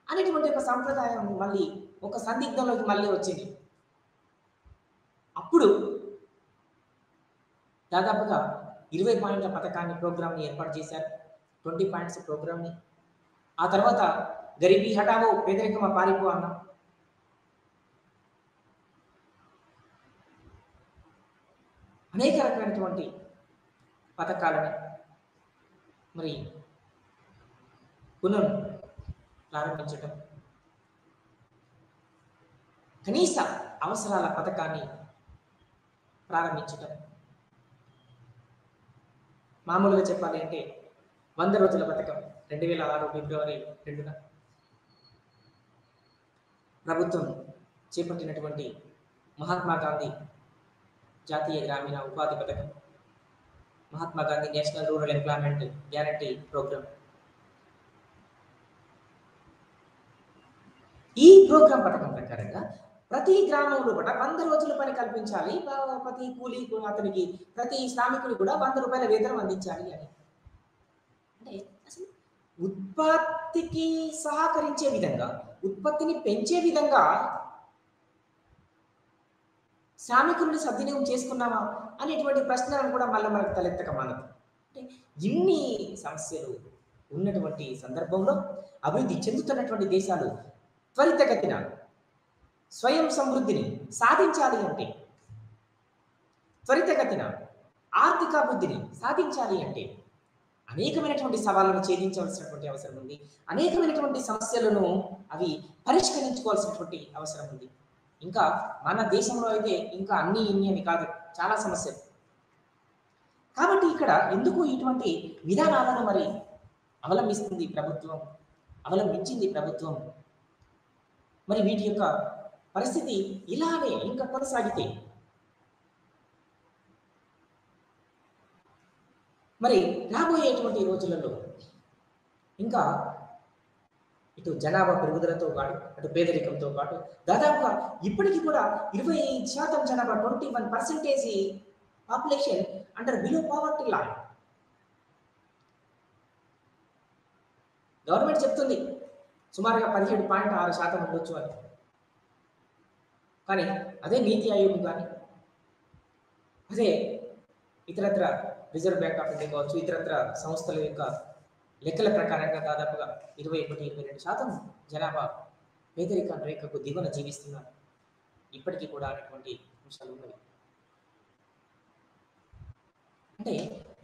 అనేటువంటి ఒక సంప్రదాయం మళ్ళీ ఒక సందిగ్ధంలోకి మళ్ళీ వచ్చింది. అప్పుడు దాదాపుగా 20 పాయింట్ల పథకాన్ని, ప్రోగ్రామ్ని ఏర్పాటు చేశారు. 20 పాయింట్స్ ప్రోగ్రామ్ని. ఆ తర్వాత గరీబీ హఠావో, పేదరికమా పారిపో అన్నాం. అనేక రకమైనటువంటి పథకాలని మరి ప్రారంభించటం, కనీస అవసరాల పథకాన్ని ప్రారంభించటం. మామూలుగా చెప్పాలి అంటే 100 రోజుల పథకం 2006 ఫిబ్రవరి 2న ప్రభుత్వం చేపట్టినటువంటి మహాత్మా గాంధీ జాతీయ గ్రామీణ ఉపాధి పథకం, Mahatma Gandhi national rural employment guarantee programme. ఈ ప్రోగ్రాం పథకం ప్రకారంగా ప్రతి గ్రామంలో కూడా 100 రోజుల పని కల్పించాలి, ప్రతి కూలీ అతనికి, ప్రతి శ్రామికుడు కూడా 100 రూపాయల వేతనం అందించాలి అని. అంటే అసలు ఉత్పత్తికి సహకరించే విధంగా, ఉత్పత్తిని పెంచే విధంగా శ్రామికులను సద్వినియోగం చేసుకున్నామా అనేటువంటి ప్రశ్నలను కూడా మళ్ళీ మనకు తలెత్తక మానదు. అంటే ఇన్ని సమస్యలు ఉన్నటువంటి సందర్భంలో అభివృద్ధి చెందుతున్నటువంటి దేశాలు త్వరితగతిన స్వయం సమృద్ధిని సాధించాలి అంటే, త్వరితగతిన ఆర్థికాభివృద్ధిని సాధించాలి అంటే అనేకమైనటువంటి సవాళ్ళను ఛేదించవలసినటువంటి అవసరం ఉంది. అనేకమైనటువంటి సమస్యలను అవి పరిష్కరించుకోవాల్సినటువంటి అవసరం ఉంది. ఇంకా మన దేశంలో అయితే ఇంకా ఇన్ని అని కాదు, చాలా సమస్యలు. కాబట్టి ఇక్కడ ఇక్కడ ఎందుకు ఇటువంటి విధానాలను మరి అవలంబిస్తుంది ప్రభుత్వం, అవలంబించింది ప్రభుత్వం? మరి వీటి యొక్క పరిస్థితి ఇలానే ఇంకా కొనసాగితే మరి రాబోయేటువంటి రోజులలో ఇంకా ఇటు జనాభా పెరుగుదలతో పాటు అటు పేదరికంతో పాటు దాదాపుగా ఇప్పటికీ కూడా 25% జనాభా 21% population under below poverty line. Government చెప్తుంది సుమారుగా 17.6% ఉండొచ్చు అని. కానీ అదే నీతి ఆయోగ్ కానీ అదే ఇతరత్ర రిజర్వ్ బ్యాంక్ ఆఫ్ ఇండియా కావచ్చు, ఇతరత్ర సంస్థల యొక్క లెక్కల ప్రకారంగా దాదాపుగా 21-22% జనాభా పేదరిక రేఖకు దిగువన జీవిస్తున్నారు ఇప్పటికీ కూడా అనేటువంటి అంశాలు ఉన్నాయి. అంటే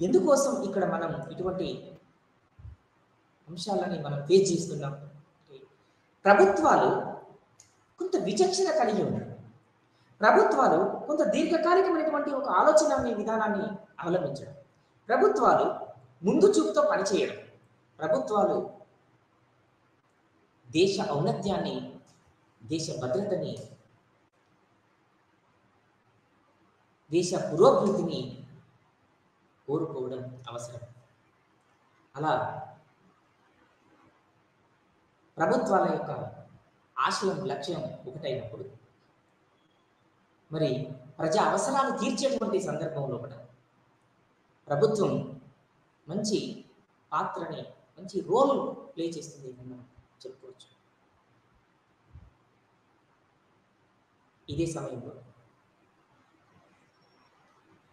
ఎందుకోసం ఇక్కడ మనం ఇటువంటి అంశాలని మనం ఫేస్ చేస్తున్నాం? ప్రభుత్వాలు కొంత విచక్షణ కలిగి ఉన్నాయి. ప్రభుత్వాలు కొంత దీర్ఘకాలికమైనటువంటి ఒక ఆలోచన విధానాన్ని అవలంబించడం, ప్రభుత్వాలు ముందు చూపుతో పనిచేయడం, ప్రభుత్వాలు దేశ ఔన్నత్యాన్ని, దేశ భద్రతని, దేశ పురోభివృద్ధిని కోరుకోవడం అవసరం. అలా ప్రభుత్వాల యొక్క ఆశయం, లక్ష్యం ఒకటైనప్పుడు మరి ప్రజా అవసరాలు తీర్చేటువంటి సందర్భంలో కూడా ప్రభుత్వం మంచి పాత్రని, మంచి రోల్ ప్లే చేస్తుంది అని మనం చెప్పుకోవచ్చు. ఇదే సమయంలో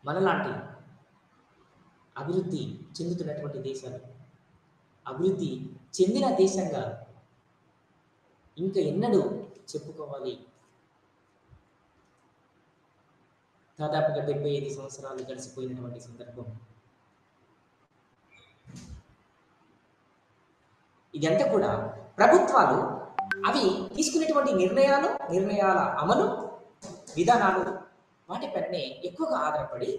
మనలాంటి అభివృద్ధి చెందుతున్నటువంటి దేశాలు అభివృద్ధి చెందిన దేశంగా ఇంకా ఎన్నడూ చెప్పుకోవాలి. దాదాపుగా 75 సంవత్సరాలు గడిచిపోయినటువంటి సందర్భం. ఇదంతా కూడా ప్రభుత్వాలు అవి తీసుకునేటువంటి నిర్ణయాల అమలు విధానాలు వాటిపైనే ఎక్కువగా ఆధారపడి